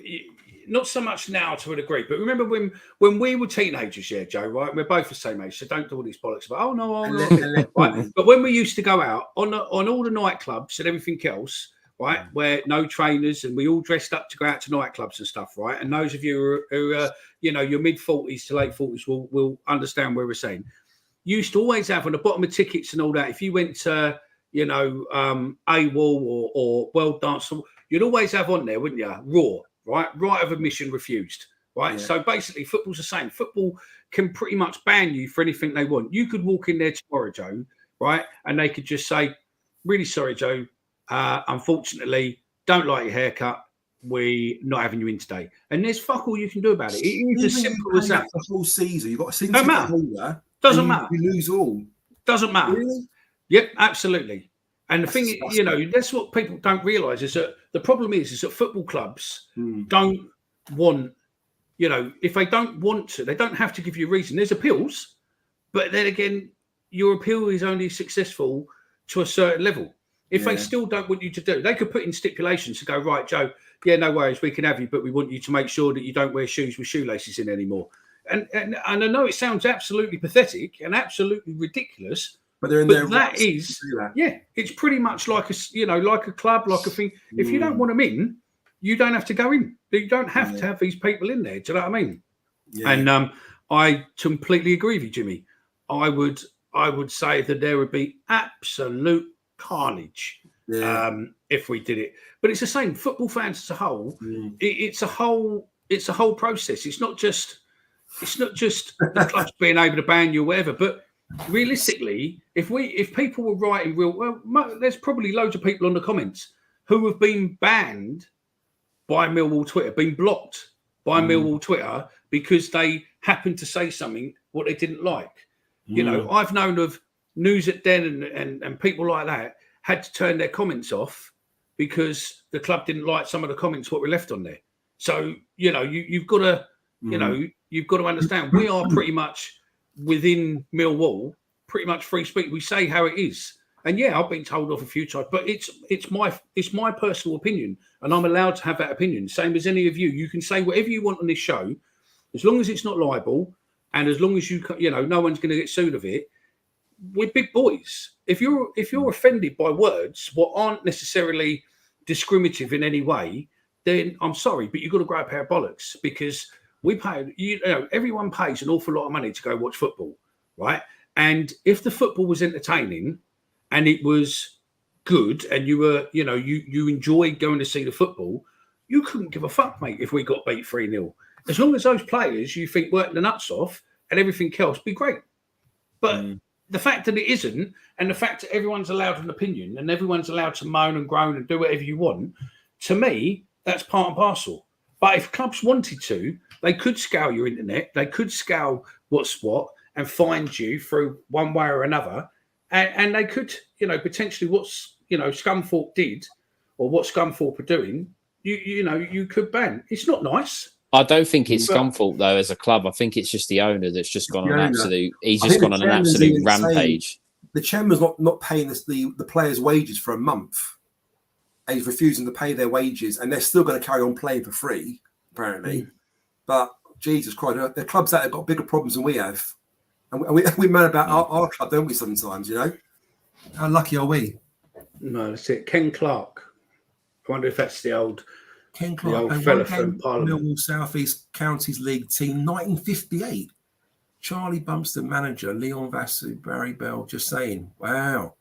not so much now to a degree, but remember when we were teenagers, Joe, right? We're both the same age, so don't do all these bollocks about right. But when we used to go out on all the nightclubs and everything else, right, where no trainers and we all dressed up to go out to nightclubs and stuff, right? And those of you who are your mid-40s to late 40s will understand where we're saying. You used to always have on the bottom of tickets and all that, if you went to, AWOL or World Dance, you'd always have on there, wouldn't you? Raw, right? Right of admission refused, right? Yeah. So basically, football's the same. Football can pretty much ban you for anything they want. You could walk in there tomorrow, Joe, right? And they could just say, really sorry, Joe, unfortunately, don't like your haircut. We're not having you in today. And there's fuck all you can do about it. It's as simple as that. The whole season, you've got a season don't matter. Holder, doesn't matter. You lose all. Doesn't matter. Really? Yep, absolutely. And the thing is, that's what people don't realise is that the problem is that football clubs don't want, if they don't want to, they don't have to give you a reason. There's appeals, but then again, your appeal is only successful to a certain level. If they still don't want you to do, they could put in stipulations to go, right, Joe, no worries, we can have you, but we want you to make sure that you don't wear shoes with shoelaces in anymore. And I know it sounds absolutely pathetic and absolutely ridiculous, but they're in there. That is, it's pretty much like a club, like a thing. If you don't want them in, you don't have to go in. You don't have to have these people in there. Do you know what I mean? Yeah. And I completely agree with you, Jimmy. I would say that there would be absolute carnage if we did it. But it's the same. Football fans as a whole, it's a whole process. It's not just the clubs being able to ban you or whatever. But realistically, if people were writing there's probably loads of people on the comments who have been banned by Millwall Twitter, been blocked by Millwall Twitter because they happened to say something what they didn't like. I've known of News at Den and people like that had to turn their comments off because the club didn't like some of the comments what were left on there. So, you've got to, you've got to understand we are pretty much within Millwall, pretty much free speech. We say how it is. And yeah, I've been told off a few times, but it's my personal opinion, and I'm allowed to have that opinion. Same as any of you. You can say whatever you want on this show, as long as it's not libel, and as long as no one's going to get sued of it. We're big boys. If you're offended by words what aren't necessarily discriminative in any way, then I'm sorry, but you've got to grow a pair of bollocks, because we pay. Everyone pays an awful lot of money to go watch football, right? And if the football was entertaining and it was good, and you were, you enjoyed going to see the football, you couldn't give a fuck, mate, if we got beat 3-0. As long as those players you think worked the nuts off and everything else, be great. But the fact that it isn't, and the fact that everyone's allowed an opinion and everyone's allowed to moan and groan and do whatever you want, to me, that's part and parcel. But if clubs wanted to, they could scale your internet, they could scale what's what and find you through one way or another. And they could, potentially what's, Scunthorpe did, or what Scunthorpe are doing, you could ban. It's not nice. I don't think it's Scunthorpe though as a club. I think it's just the owner that's just gone on an absolute. He's just gone on an absolute rampage. The chairman's not paying the players' wages for a month. And he's refusing to pay their wages, and they're still going to carry on playing for free, apparently. But Jesus Christ, the clubs that have got bigger problems than we have, and we moan about our club, don't we? Sometimes, how lucky are we? No, that's it. Ken Clark. I wonder if that's the old. Ken Clark, the old fella from Parliament. Millwall South East Counties League team, 1958. Charlie Bumstead manager, Leon Vassu, Barry Bell. Just saying, wow,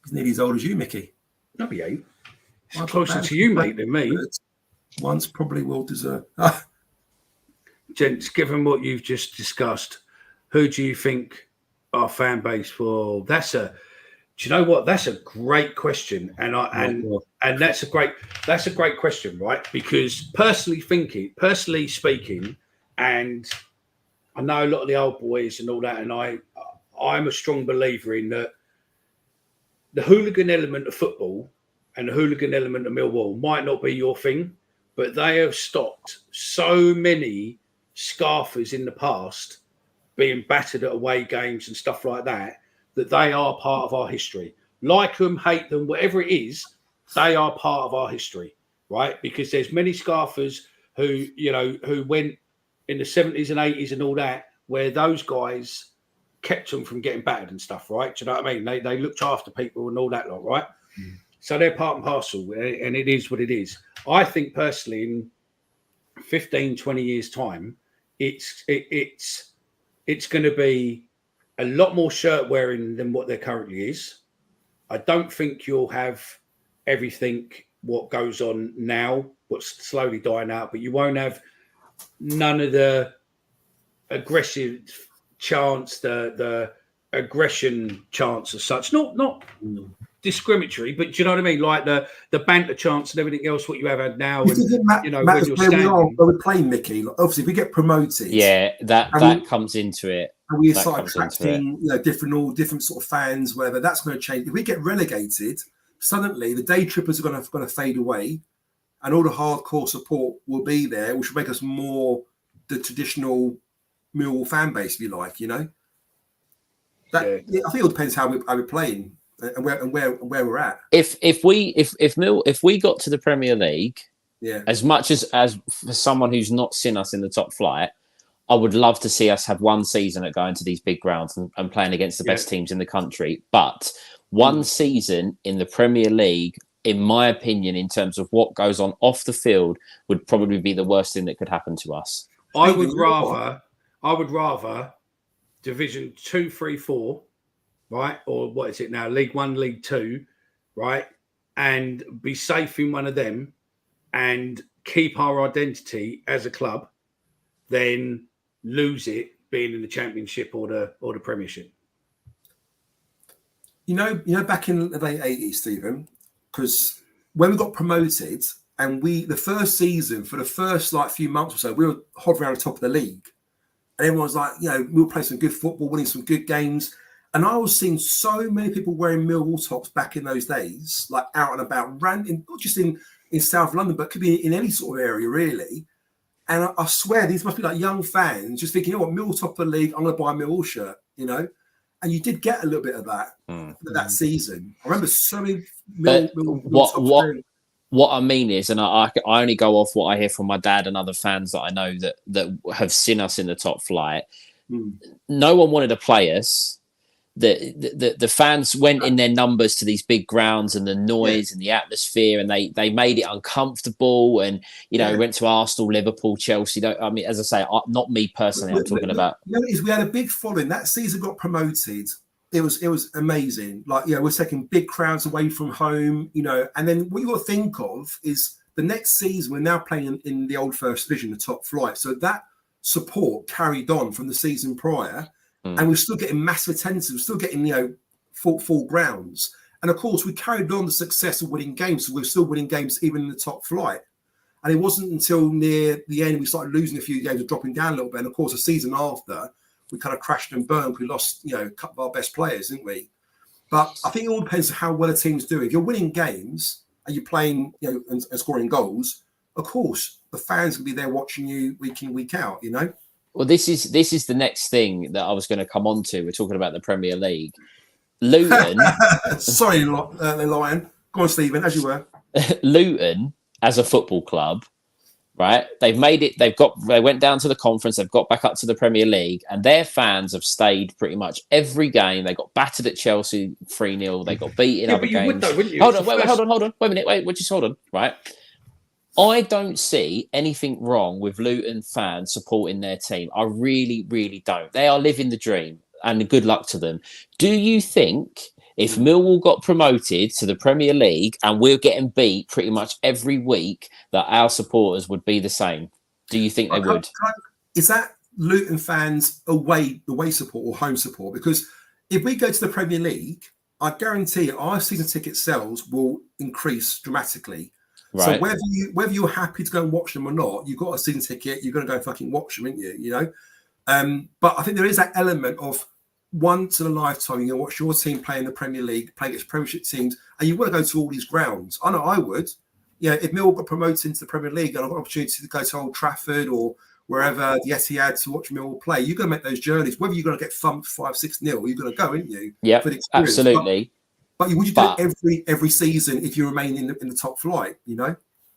he's nearly as old as you, Mickey. No, he ain't. He's closer to you, mate, than me. Once probably will deserve. Gents, given what you've just discussed, who do you think our fan base will? Do you know what? That's a great question, and that's a great question, right? Because personally speaking, and I know a lot of the old boys and all that, and I'm a strong believer in that the hooligan element of football and the hooligan element of Millwall might not be your thing, but they have stopped so many scarfers in the past being battered at away games and stuff like that, that they are part of our history. Like them, hate them, whatever it is, they are part of our history, right? Because there's many scarfers who went in the 70s and 80s and all that, where those guys kept them from getting battered and stuff, right? Do you know what I mean? They looked after people and all that lot, right? So they're part and parcel, and it is what it is. I think personally, in 15, 20 years' time, it's going to be a lot more shirt wearing than what there currently is. I don't think you'll have everything what goes on now, what's slowly dying out, but you won't have none of the aggressive chants, the aggression chants as such. Not discriminatory, but do you know what I mean? Like the banter chants and everything else what you have had now. And, when you're standing, we're playing, Mickey. Obviously, if we get promoted, that comes into it. And we start attracting, different sort of fans, whatever. That's going to change. If we get relegated, suddenly the day trippers are going to fade away, and all the hardcore support will be there, which will make us more the traditional Millwall fan base, if you like. I think it all depends how we're playing and where we're at. If we got to the Premier League, as much as for someone who's not seen us in the top flight, I would love to see us have one season at going to these big grounds and playing against the best teams in the country. But one season in the Premier League, in my opinion, in terms of what goes on off the field, would probably be the worst thing that could happen to us. I would rather Division 2, 3, 4, right? Or what is it now? League 1, League 2, right? And be safe in one of them and keep our identity as a club, than lose it being in the Championship or the Premiership. Back in the late 80s, Stephen, because when we got promoted and the first season, for the first few months or so, we were hovering around the top of the league. And everyone's like, we were playing some good football, winning some good games. And I was seeing so many people wearing Millwall tops back in those days, like out and about, ranting, not just in South London, but could be in any sort of area, really. And I swear these must be like young fans just thinking, Millwall top of the league, I'm going to buy a Millwall shirt, And you did get a little bit of that that season. I remember so many. What I mean is, and I only go off what I hear from my dad and other fans that I know that have seen us in the top flight. No one wanted to play us. The fans went in their numbers to these big grounds and the noise and the atmosphere, and they made it uncomfortable. And went to Arsenal, Liverpool, Chelsea. I mean, as I say, not me personally. I'm talking about. We had a big following. That season got promoted. It was amazing. Like, we're taking big crowds away from home. And then what you got to think of is the next season we're now playing in the old First Division, the top flight. So that support carried on from the season prior. And we're still getting massive attendance. We're still getting, full grounds. And of course, we carried on the success of winning games. So we're still winning games even in the top flight. And it wasn't until near the end we started losing a few games and dropping down a little bit. And of course, the season after, we kind of crashed and burned. We lost, a couple of our best players, didn't we? But I think it all depends on how well a team's doing. If you're winning games and you're playing, and scoring goals, of course, the fans will be there watching you week in, week out, Well, this is the next thing that I was going to come on to. We're talking about the Premier League. Luton. Sorry, Lion. Go on, Stephen, as you were. Luton, as a football club, right? They've made it. They went down to the conference. They've got back up to the Premier League, and their fans have stayed pretty much every game. They got battered at Chelsea 3-0. They got beaten other games. Hold on. Wait a minute. Just hold on. Right. I don't see anything wrong with Luton fans supporting their team. I really, really don't. They are living the dream, and good luck to them. Do you think if Millwall got promoted to the Premier League and we're getting beat pretty much every week, that our supporters would be the same? Do you think they would? Is that Luton fans away support or home support? Because if we go to the Premier League, I guarantee our season ticket sales will increase dramatically. Right. So whether you're happy to go and watch them or not, you've got a season ticket, you're going to go and fucking watch them, aren't you? But I think there is that element of once in a lifetime, you're going to watch your team play in the Premier League, play against Premiership teams, and you want to go to all these grounds. I know I would. If Millwall got promoted into the Premier League and I've got an opportunity to go to Old Trafford or wherever, the Etihad, to watch Millwall play, you're going to make those journeys. Whether you're going to get thumped 5-6-0, you're going to go, aren't you? Yeah, absolutely. But would you do it every season if you remain in the top flight?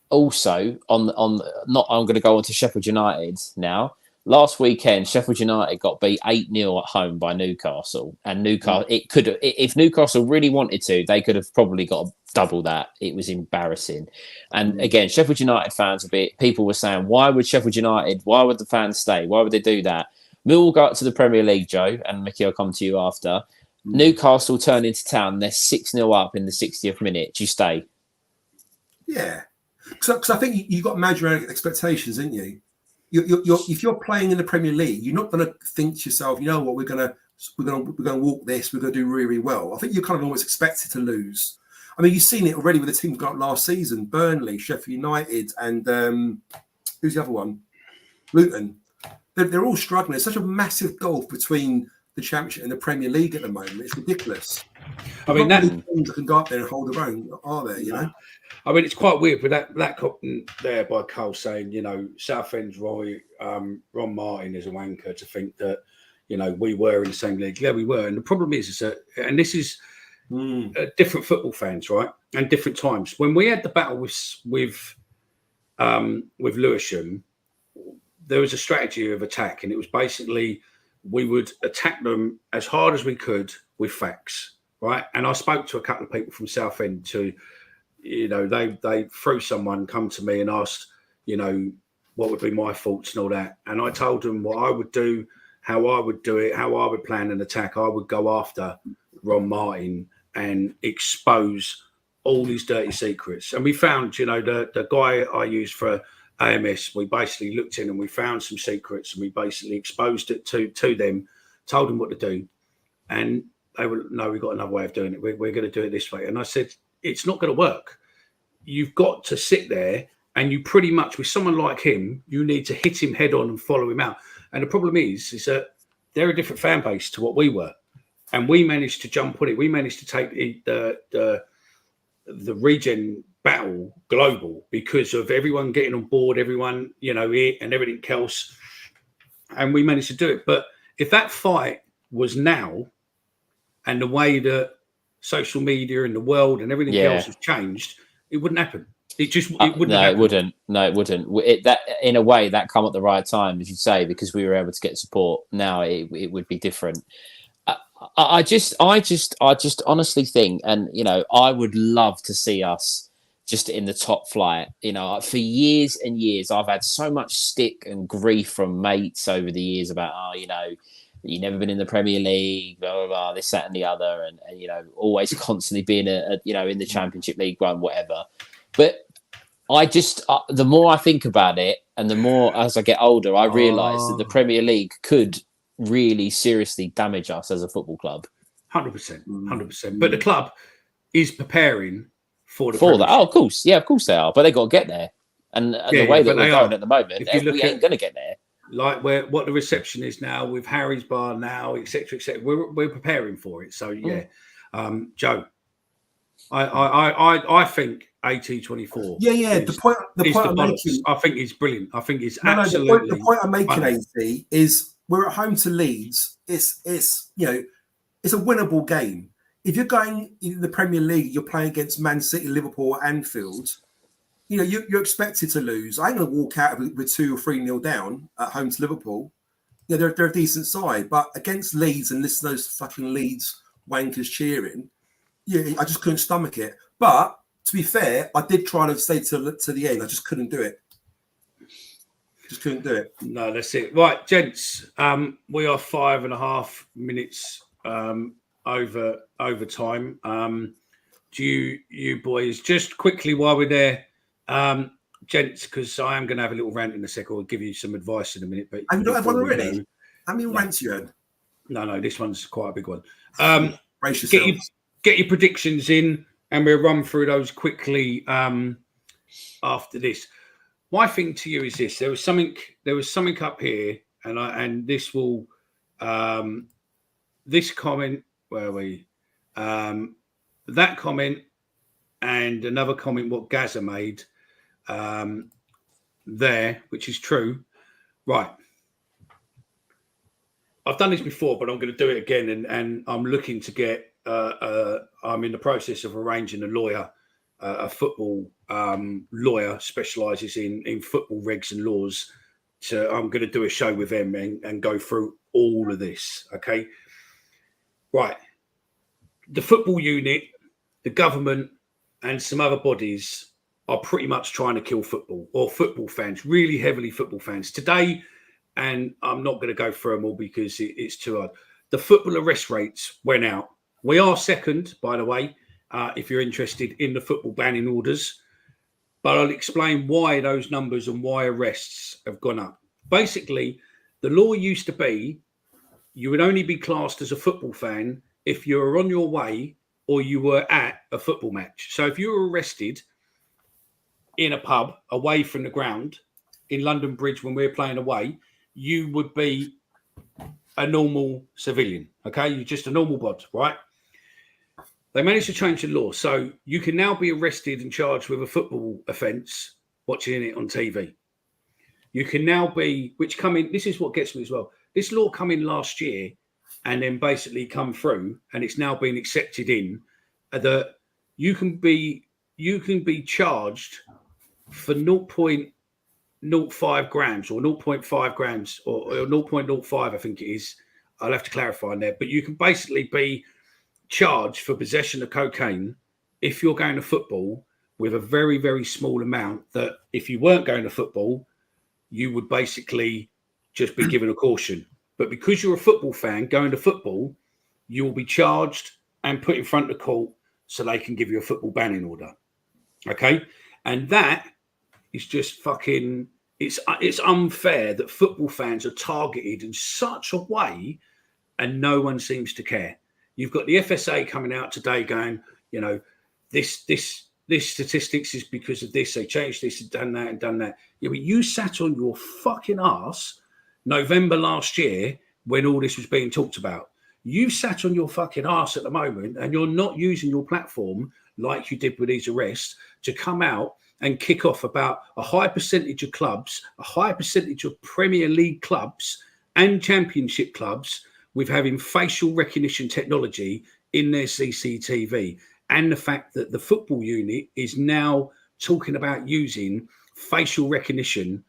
Also, I'm going to go on to Sheffield United now. Last weekend, Sheffield United got beat 8-0 at home by Newcastle, and if Newcastle really wanted to, they could have probably got double that. It was embarrassing. And again, Sheffield United fans people were saying, why would Sheffield United? Why would the fans stay? Why would they do that? Millwall go up to the Premier League, Joe, and Mickey, I'll come to you after. Newcastle turn into town. They're 6-0 up in the 60th minute. Do you stay? Yeah, because I think you've got to manage your own expectations, haven't you? If you're playing in the Premier League, you're not going to think to yourself, you know what, we're going to walk this. We're going to do really, really well. I think you're kind of always expected to lose. I mean, you've seen it already with the teams got last season: Burnley, Sheffield United, and who's the other one? Luton. They're all struggling. There's such a massive gulf between the Championship and the Premier League at the moment. It's ridiculous. I mean, that teams that can go up there and hold their own, are there? I mean, it's quite weird with that comment there by Cole saying, Southend's Ron Martin is a wanker to think that, we were in the same league. Yeah, we were. And the problem is that, and this is different football fans, right? And different times. When we had the battle with Lewisham, there was a strategy of attack, and it was basically we would attack them as hard as we could with facts, right? And I spoke to a couple of people from Southend to, they through someone come to me and asked, what would be my thoughts and all that. And I told them what I would do, how I would do it, how I would plan an attack. I would go after Ron Martin and expose all these dirty secrets. And we found, the guy I used for AMS, we basically looked in and we found some secrets and we basically exposed it to them, told them what to do. And they were, no, we've got another way of doing it. We're going to do it this way. And I said, it's not going to work. You've got to sit there and you pretty much, with someone like him, you need to hit him head on and follow him out. And the problem is that they're a different fan base to what we were. And we managed to jump on it. We managed to take the regen battle global because of everyone getting on board, everyone, it and everything else. And we managed to do it. But if that fight was now, and the way that social media and the world and everything else has changed, it wouldn't happen. It wouldn't. No, happen. it wouldn't. No, it wouldn't. That in a way that come at the right time, as you say, because we were able to get support. Now it would be different. I just honestly think, and I would love to see us just in the top flight. For years and years, I've had so much stick and grief from mates over the years about, you've never been in the Premier League, blah, blah, blah, this, that, and the other, and always constantly being in the Championship League one, whatever. But I just, the more I think about it, and the more as I get older, I realise that the Premier League could really seriously damage us as a football club. 100%. But the club is preparing for that. Oh, of course, of course they are. But they got to get there, and the way that we're going at the moment, we ain't going to get there. Like what the reception is now with Harry's Bar now, etc., etc. We're preparing for it. So Joe, I think AT24. Yeah. The point I'm making, I think it's brilliant. I think it's absolutely. The point I'm making, AT, is we're at home to Leeds. It's a winnable game. If you're going in the Premier League, you're playing against Man City, Liverpool, Anfield. You're expected to lose. I ain't going to walk out with 2 or 3-0 down at home to Liverpool. They're a decent side, but against Leeds and listen to those fucking Leeds wankers cheering, I just couldn't stomach it. But to be fair, I did try to stay to the end. I just couldn't do it. Just couldn't do it. No, that's it. Right, gents. We are 5.5 minutes over time. Do you boys just quickly while we're there? Gents, because I am going to have a little rant in a second. I'll give you some advice in a minute. But have you not had one already? How many rants you had? No, this one's quite a big one. Get your predictions in, and we'll run through those quickly after this. My thing to you is this: there was something up here, and this will this comment. Where are we? That comment and another comment what Gaza made there, which is true. Right. I've done this before, but I'm going to do it again. And I'm looking to get, I'm in the process of arranging a lawyer, a football lawyer, specialises in football regs and laws. So I'm going to do a show with them and go through all of this. Okay. Right. The football unit, the government, and some other bodies are pretty much trying to kill football, or football fans, really heavily football fans. Today, and I'm not going to go through them all because it's too hard, the football arrest rates went out. We are second, by the way, if you're interested in the football banning orders. But I'll explain why those numbers and why arrests have gone up. Basically, the law used to be you would only be classed as a football fan if you were on your way or you were at a football match. So if you were arrested in a pub away from the ground in London Bridge when we were playing away, you would be a normal civilian, okay? You're just a normal bod, right? They managed to change the law. So you can now be arrested and charged with a football offence watching it on TV. You can now be, this is what gets me as well. This law come in last year and then basically come through, and it's now been accepted in that you can be charged for 0.05 grams or 0.5 grams or 0.05, I think it is. I'll have to clarify on there, but you can basically be charged for possession of cocaine if you're going to football with a very, very small amount that if you weren't going to football, you would basically just be given a caution. But because you're a football fan going to football, you will be charged and put in front of the court so they can give you a football banning order. Okay? And that is just fucking, it's unfair that football fans are targeted in such a way and no one seems to care. You've got the FSA coming out today going, this statistics is because of this. They changed this and done that and done that. Yeah, but you sat on your fucking ass November last year when all this was being talked about. You sat on your fucking ass at the moment and you're not using your platform like you did with these arrests to come out and kick off about a high percentage of clubs, a high percentage of Premier League clubs and Championship clubs with having facial recognition technology in their CCTV, and the fact that the football unit is now talking about using facial recognition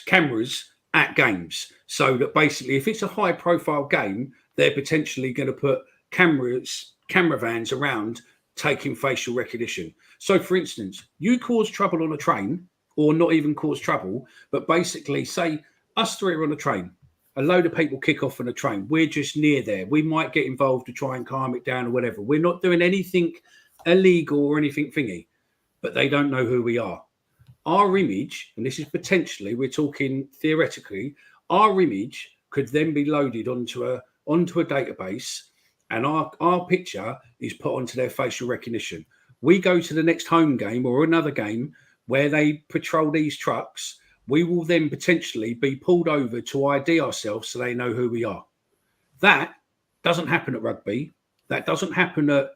cameras at games, so that basically if it's a high profile game, they're potentially going to put camera vans around taking facial recognition. So for instance, you cause trouble on a train, or not even cause trouble, but basically say us three are on a train, a load of people kick off on a train, we're just near there, we might get involved to try and calm it down or whatever, we're not doing anything illegal or anything thingy, but they don't know who we are. Our image, and this is potentially, we're talking theoretically, our image could then be loaded onto a database, and our picture is put onto their facial recognition. We go to the next home game or another game where they patrol these trucks, we will then potentially be pulled over to ID ourselves so they know who we are. That doesn't happen at rugby. That doesn't happen at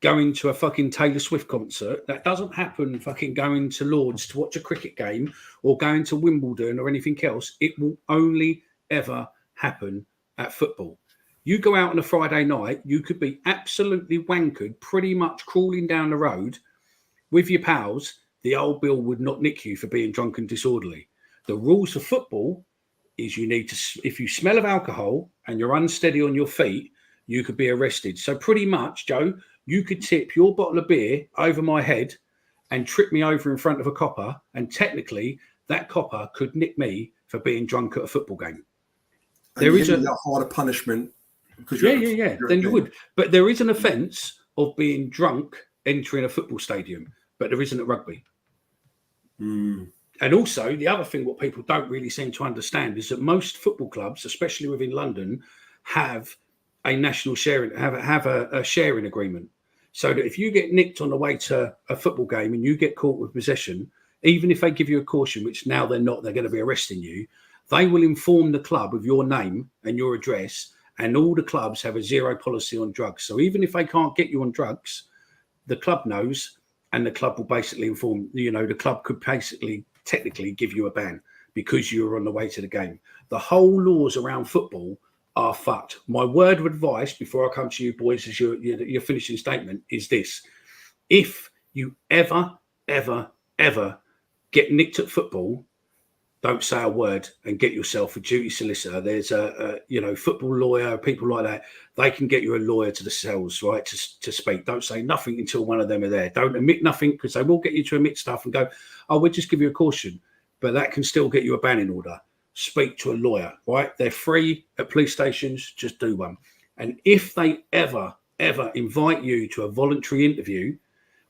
going to a fucking Taylor Swift concert. That doesn't happen fucking going to Lord's to watch a cricket game or going to Wimbledon or anything else. It will only ever happen at football. You go out on a Friday night, you could be absolutely wankered, pretty much crawling down the road with your pals. The old Bill would not nick you for being drunk and disorderly. The rules for football is you need to, if you smell of alcohol and you're unsteady on your feet, you could be arrested. So pretty much, Joe, you could tip your bottle of beer over my head and trip me over in front of a copper, and technically that copper could nick me for being drunk at a football game. And there is a harder punishment. Because then you would. But there is an offence of being drunk entering a football stadium, but there isn't at rugby. And also, the other thing what people don't really seem to understand is that most football clubs, especially within London, have a national sharing, have a sharing agreement. So that if you get nicked on the way to a football game and you get caught with possession, even if they give you a caution, which now they're not, they're going to be arresting you, they will inform the club of your name and your address, and all the clubs have a zero policy on drugs. So even if they can't get you on drugs, the club knows, and the club will basically inform, the club could basically technically give you a ban because you were on the way to the game. The whole laws around football are fucked. My word of advice before I come to you boys as your finishing statement is this: if you ever get nicked at football, don't say a word and get yourself a duty solicitor. There's a football lawyer, people like that. They can get you a lawyer to the cells, right, to speak. Don't say nothing until one of them are there. Don't admit nothing, because they will get you to admit stuff and go, oh, we'll just give you a caution. But that can still get you a banning order. Speak to a lawyer, right? They're free at police stations. Just do one. And if they ever invite you to a voluntary interview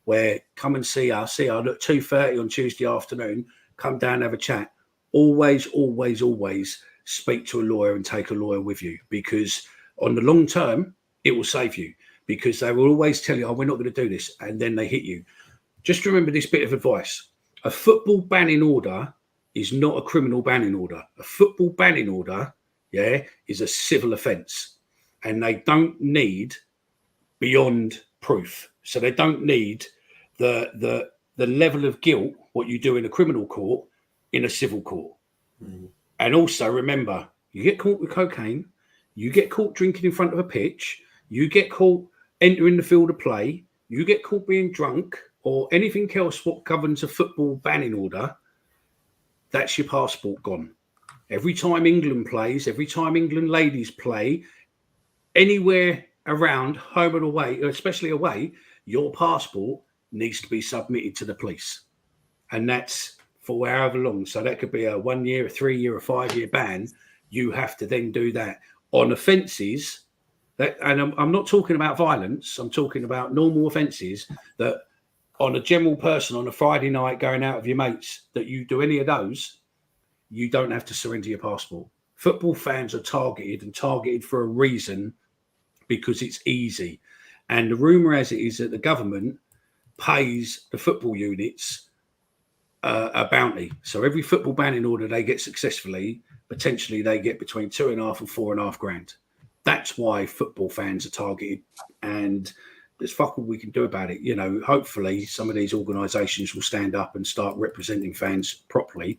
where come and see us at 2:30 on Tuesday afternoon, come down and have a chat, always speak to a lawyer and take a lawyer with you, because on the long term, it will save you, because they will always tell you, oh, we're not going to do this. And then they hit you. Just remember this bit of advice. A football banning order is not a criminal banning order. A football banning order, is a civil offence. And they don't need beyond proof. So they don't need the level of guilt, what you do in a criminal court, in a civil court. And also remember, you get caught with cocaine, you get caught drinking in front of a pitch, you get caught entering the field of play, you get caught being drunk, or anything else what governs a football banning order, that's your passport gone. Every time England plays, every time England ladies play, anywhere around, home and away, especially away, your passport needs to be submitted to the police. And that's for however long. So that could be a 1 year, a 3 year, a 5 year ban. You have to then do that on offences. And I'm not talking about violence. I'm talking about normal offences that on a general person on a Friday night going out with your mates, that you do any of those, you don't have to surrender your passport. Football fans are targeted for a reason, because it's easy. And the rumour as it is that the government pays the football units a bounty. So every football banning order they get successfully, potentially they get between $2.5 and $4.5 grand. That's why football fans are targeted, and there's fuck all we can do about it. Hopefully some of these organisations will stand up and start representing fans properly.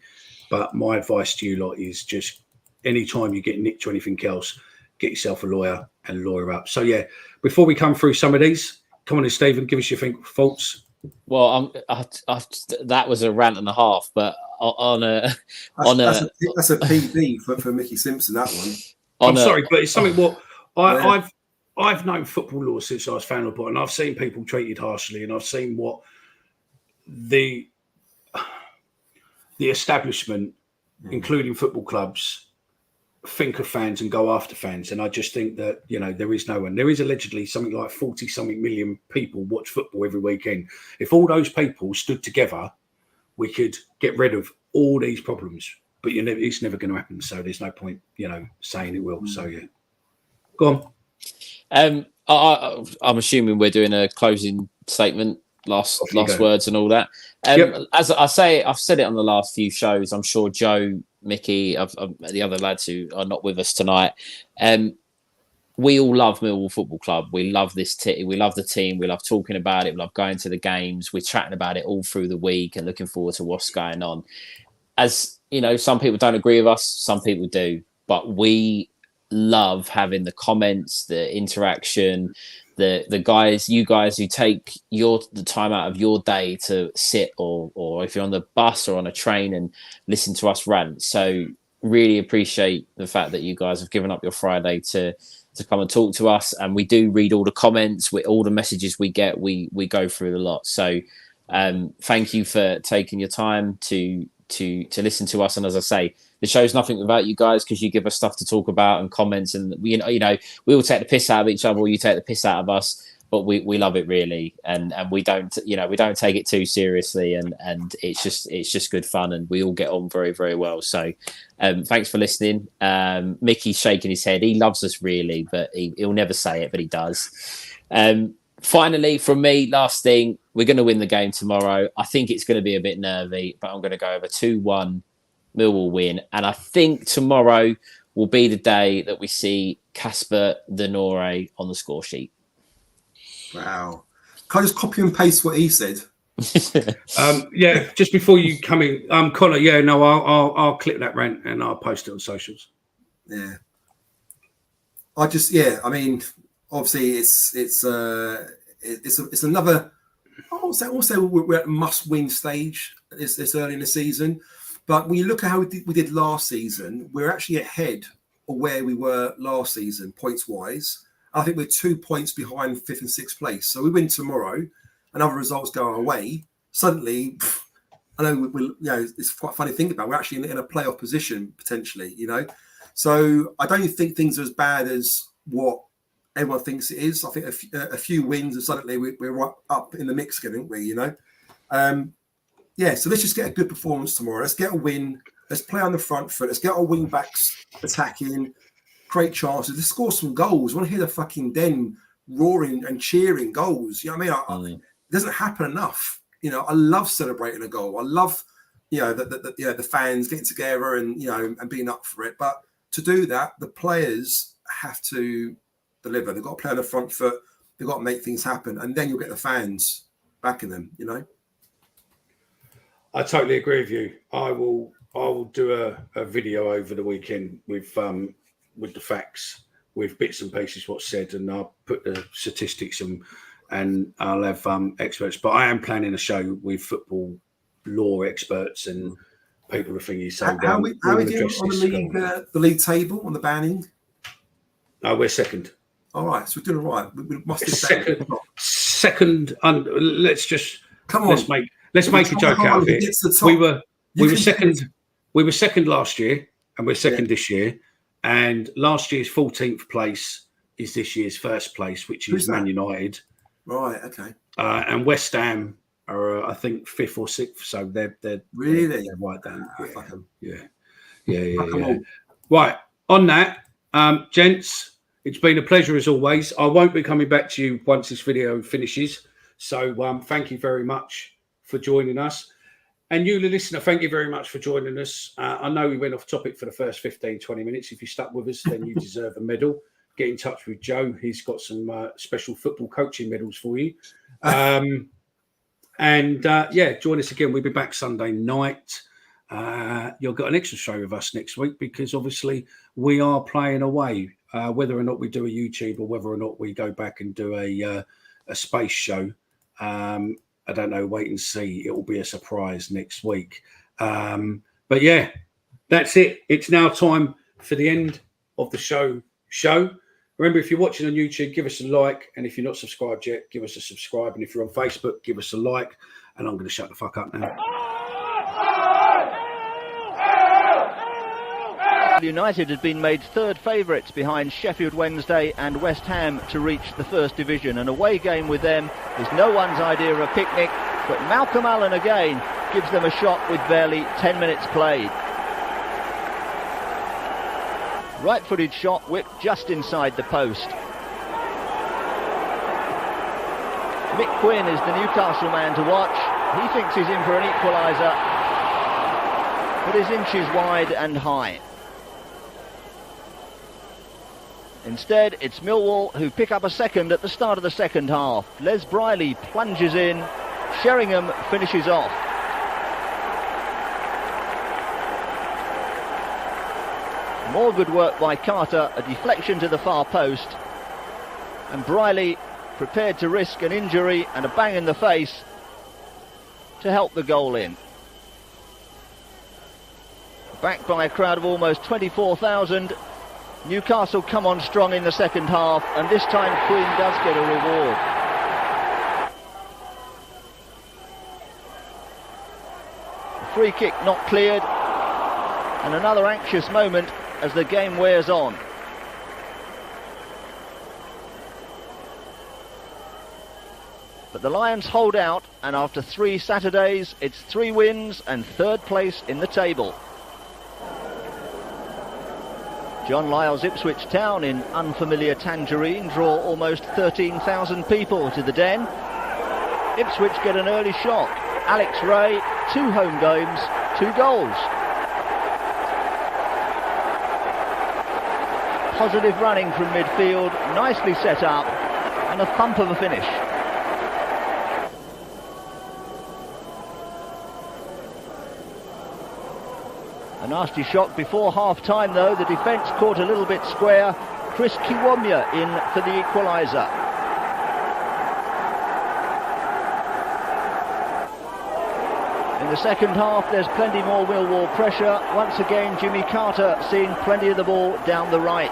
But my advice to you lot is just anytime you get nicked or anything else, get yourself a lawyer and lawyer up. So yeah, before we come through some of these, come on in, Stephen, give us your thoughts. Well, that was a rant and a half, but that's a PB for Mickey Simpson. That one. Sorry, but it's something what I've known football law since I was fan of, and I've seen people treated harshly, and I've seen what the establishment, including football clubs, think of fans and go after fans. And I just think that, there is no one. There is allegedly something like 40-something million people watch football every weekend. If all those people stood together, we could get rid of all these problems. But it's never going to happen. So there's no point, saying it will. So, yeah. Go on. I'm assuming we're doing a closing statement, last words and all that. As I've said it on the last few shows. I'm sure Joe, Mickey, the other lads who are not with us tonight, we all love Millwall Football Club. We love this we love the team. We love talking about it. We love going to the games. We're chatting about it all through the week and looking forward to what's going on. As some people don't agree with us, some people do, but we love having the comments, the interaction, the guys, you guys who take the time out of your day to sit or if you're on the bus or on a train and listen to us rant. So really appreciate the fact that you guys have given up your Friday to come and talk to us. And we do read all the comments, all the messages we get, we go through a lot. So thank you for taking your time to listen to us. And as I say, the show's nothing without you guys, because you give us stuff to talk about and comments, and we all take the piss out of each other, or you take the piss out of us, but we love it really, and we don't take it too seriously, and it's just good fun, and we all get on very, very well. So thanks for listening. Mickey's shaking his head. He loves us really, but he'll never say it, but he does. Finally, from me, last thing, we're going to win the game tomorrow. I think it's going to be a bit nervy, but I'm going to go over 2-1 Millwall win. And I think tomorrow will be the day that we see Casper De Nore on the score sheet. Wow. Can I just copy and paste what he said? Just before you come in, Connor, I'll clip that rant and I'll post it on socials. Yeah. Obviously it's another, also we're at a must-win stage this early in the season. But when you look at how we did last season, we're actually ahead of where we were last season, points-wise. I think we're 2 points behind 5th and 6th place. So we win tomorrow and other results go our way. Suddenly, I know it's quite a funny to think about. We're actually in a playoff position, potentially, So I don't think things are as bad as what everyone thinks it is. I think a few wins and suddenly we're right up in the mix again, aren't we, so let's just get a good performance tomorrow. Let's get a win. Let's play on the front foot. Let's get our wing backs attacking, create chances. Let's score some goals. I want to hear the fucking Den roaring and cheering goals. You know what I mean? It doesn't happen enough. I love celebrating a goal. I love, the fans getting together and and being up for it. But to do that, the players have to deliver. They've got to play on the front foot. They've got to make things happen, and then you'll get the fans backing them. I totally agree with you. I will do a video over the weekend with the facts, with bits and pieces what's said, and I'll put the statistics and I'll have experts. But I am planning a show with football law experts and people who think so. How are we doing on the league table on the banning? We're second. All right, so we're doing all right. We must be second. Let's just come on. Let's make a joke out of it. We were second. We were second last year, and we're second this year. And last year's 14th place is this year's first place, which is Man United. Right. Okay. And West Ham are, I think, 5th or 6th. So they're really right down. Yeah. Yeah. Right. On that, gents, it's been a pleasure as always. I won't be coming back to you once this video finishes. So thank you very much for joining us. And you, the listener, thank you very much for joining us. I know we went off topic for the first 15, 20 minutes. If you stuck with us, then you deserve a medal. Get in touch with Joe. He's got some special football coaching medals for you. Join us again. We'll be back Sunday night. you'll get an extra show with us next week, because obviously we are playing away. Whether or not we do a YouTube or whether or not we go back and do a space show, I don't know. Wait and see. It will be a surprise next week. But yeah, that's it. It's now time for the end of the show. Remember, if you're watching on YouTube, give us a like. And if you're not subscribed yet, give us a subscribe. And if you're on Facebook, give us a like. And I'm going to shut the fuck up now. United had been made third favourites behind Sheffield Wednesday and West Ham to reach the First Division. An away game with them is no one's idea of a picnic, but Malcolm Allen again gives them a shot with barely 10 minutes played. Right-footed shot whipped just inside the post. Mick Quinn is the Newcastle man to watch. He thinks he's in for an equaliser, but is inches wide and high. Instead, it's Millwall who pick up a second at the start of the second half. Les Briley plunges in. Sheringham finishes off. More good work by Carter, a deflection to the far post. And Briley prepared to risk an injury and a bang in the face to help the goal in. Backed by a crowd of almost 24,000, Newcastle come on strong in the second half, and this time Queen does get a reward. A free kick not cleared, and another anxious moment as the game wears on. But the Lions hold out, and after 3 Saturdays, it's 3 wins and third place in the table. John Lyle's Ipswich Town in unfamiliar Tangerine draw almost 13,000 people to the Den. Ipswich get an early shock. Alex Ray, 2 home games, 2 goals. Positive running from midfield, nicely set up, and a thump of a finish. A nasty shock before half-time though. The defence caught a little bit square. Chris Kiwomya in for the equaliser. In the second half there's plenty more Millwall pressure. Once again Jimmy Carter seeing plenty of the ball down the right.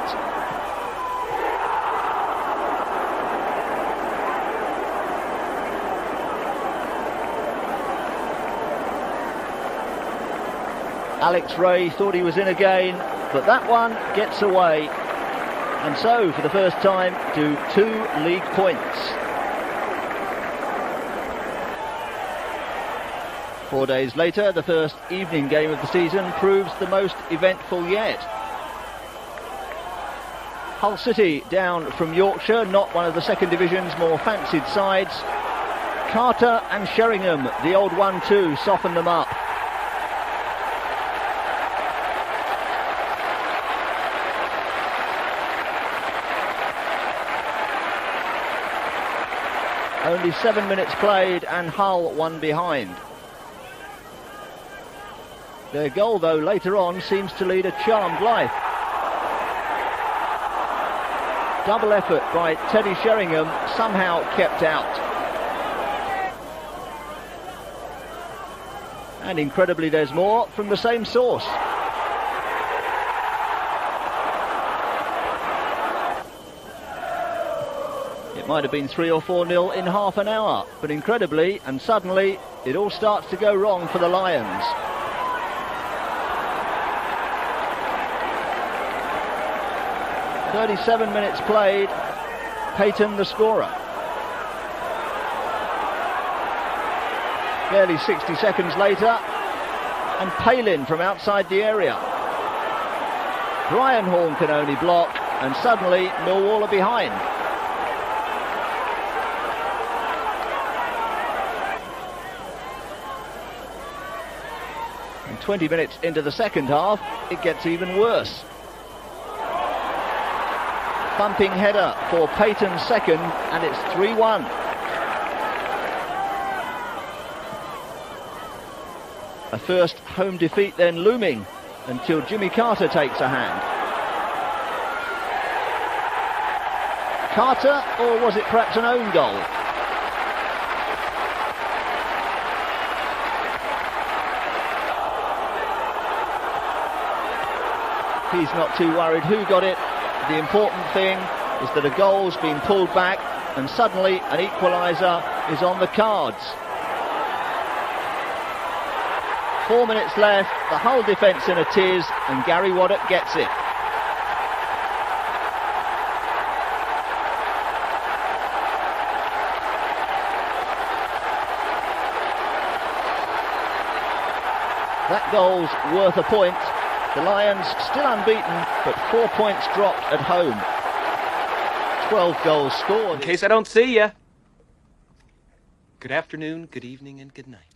Alex Ray thought he was in again, but that one gets away. And so, for the first time, do 2 league points. 4 days later, the first evening game of the season proves the most eventful yet. Hull City down from Yorkshire, not one of the second division's more fancied sides. Carter and Sheringham, the old 1-2, soften them up. Only 7 minutes played and Hull one behind. Their goal, though, later on seems to lead a charmed life. Double effort by Teddy Sheringham, somehow kept out. And incredibly, there's more from the same source. It might have been 3 or 4-0 in half an hour, but incredibly and suddenly it all starts to go wrong for the Lions. "37 minutes played, Payton the scorer. Barely 60 seconds later, and Palin from outside the area. Brian Horn can only block, and suddenly Millwall are behind. And 20 minutes into the second half, it gets even worse. Thumping header for Payton's second, and it's 3-1. A first home defeat then looming until Jimmy Carter takes a hand. Carter, or was it perhaps an own goal? He's not too worried who got it. The important thing is that a goal's been pulled back and suddenly an equaliser is on the cards. 4 minutes left, the whole defence in a tiz, and Gary Waddock gets it. That goal's worth a point. The Lions still unbeaten, but 4 points dropped at home. 12 goals scored. In case I don't see you. Good afternoon, good evening, and good night.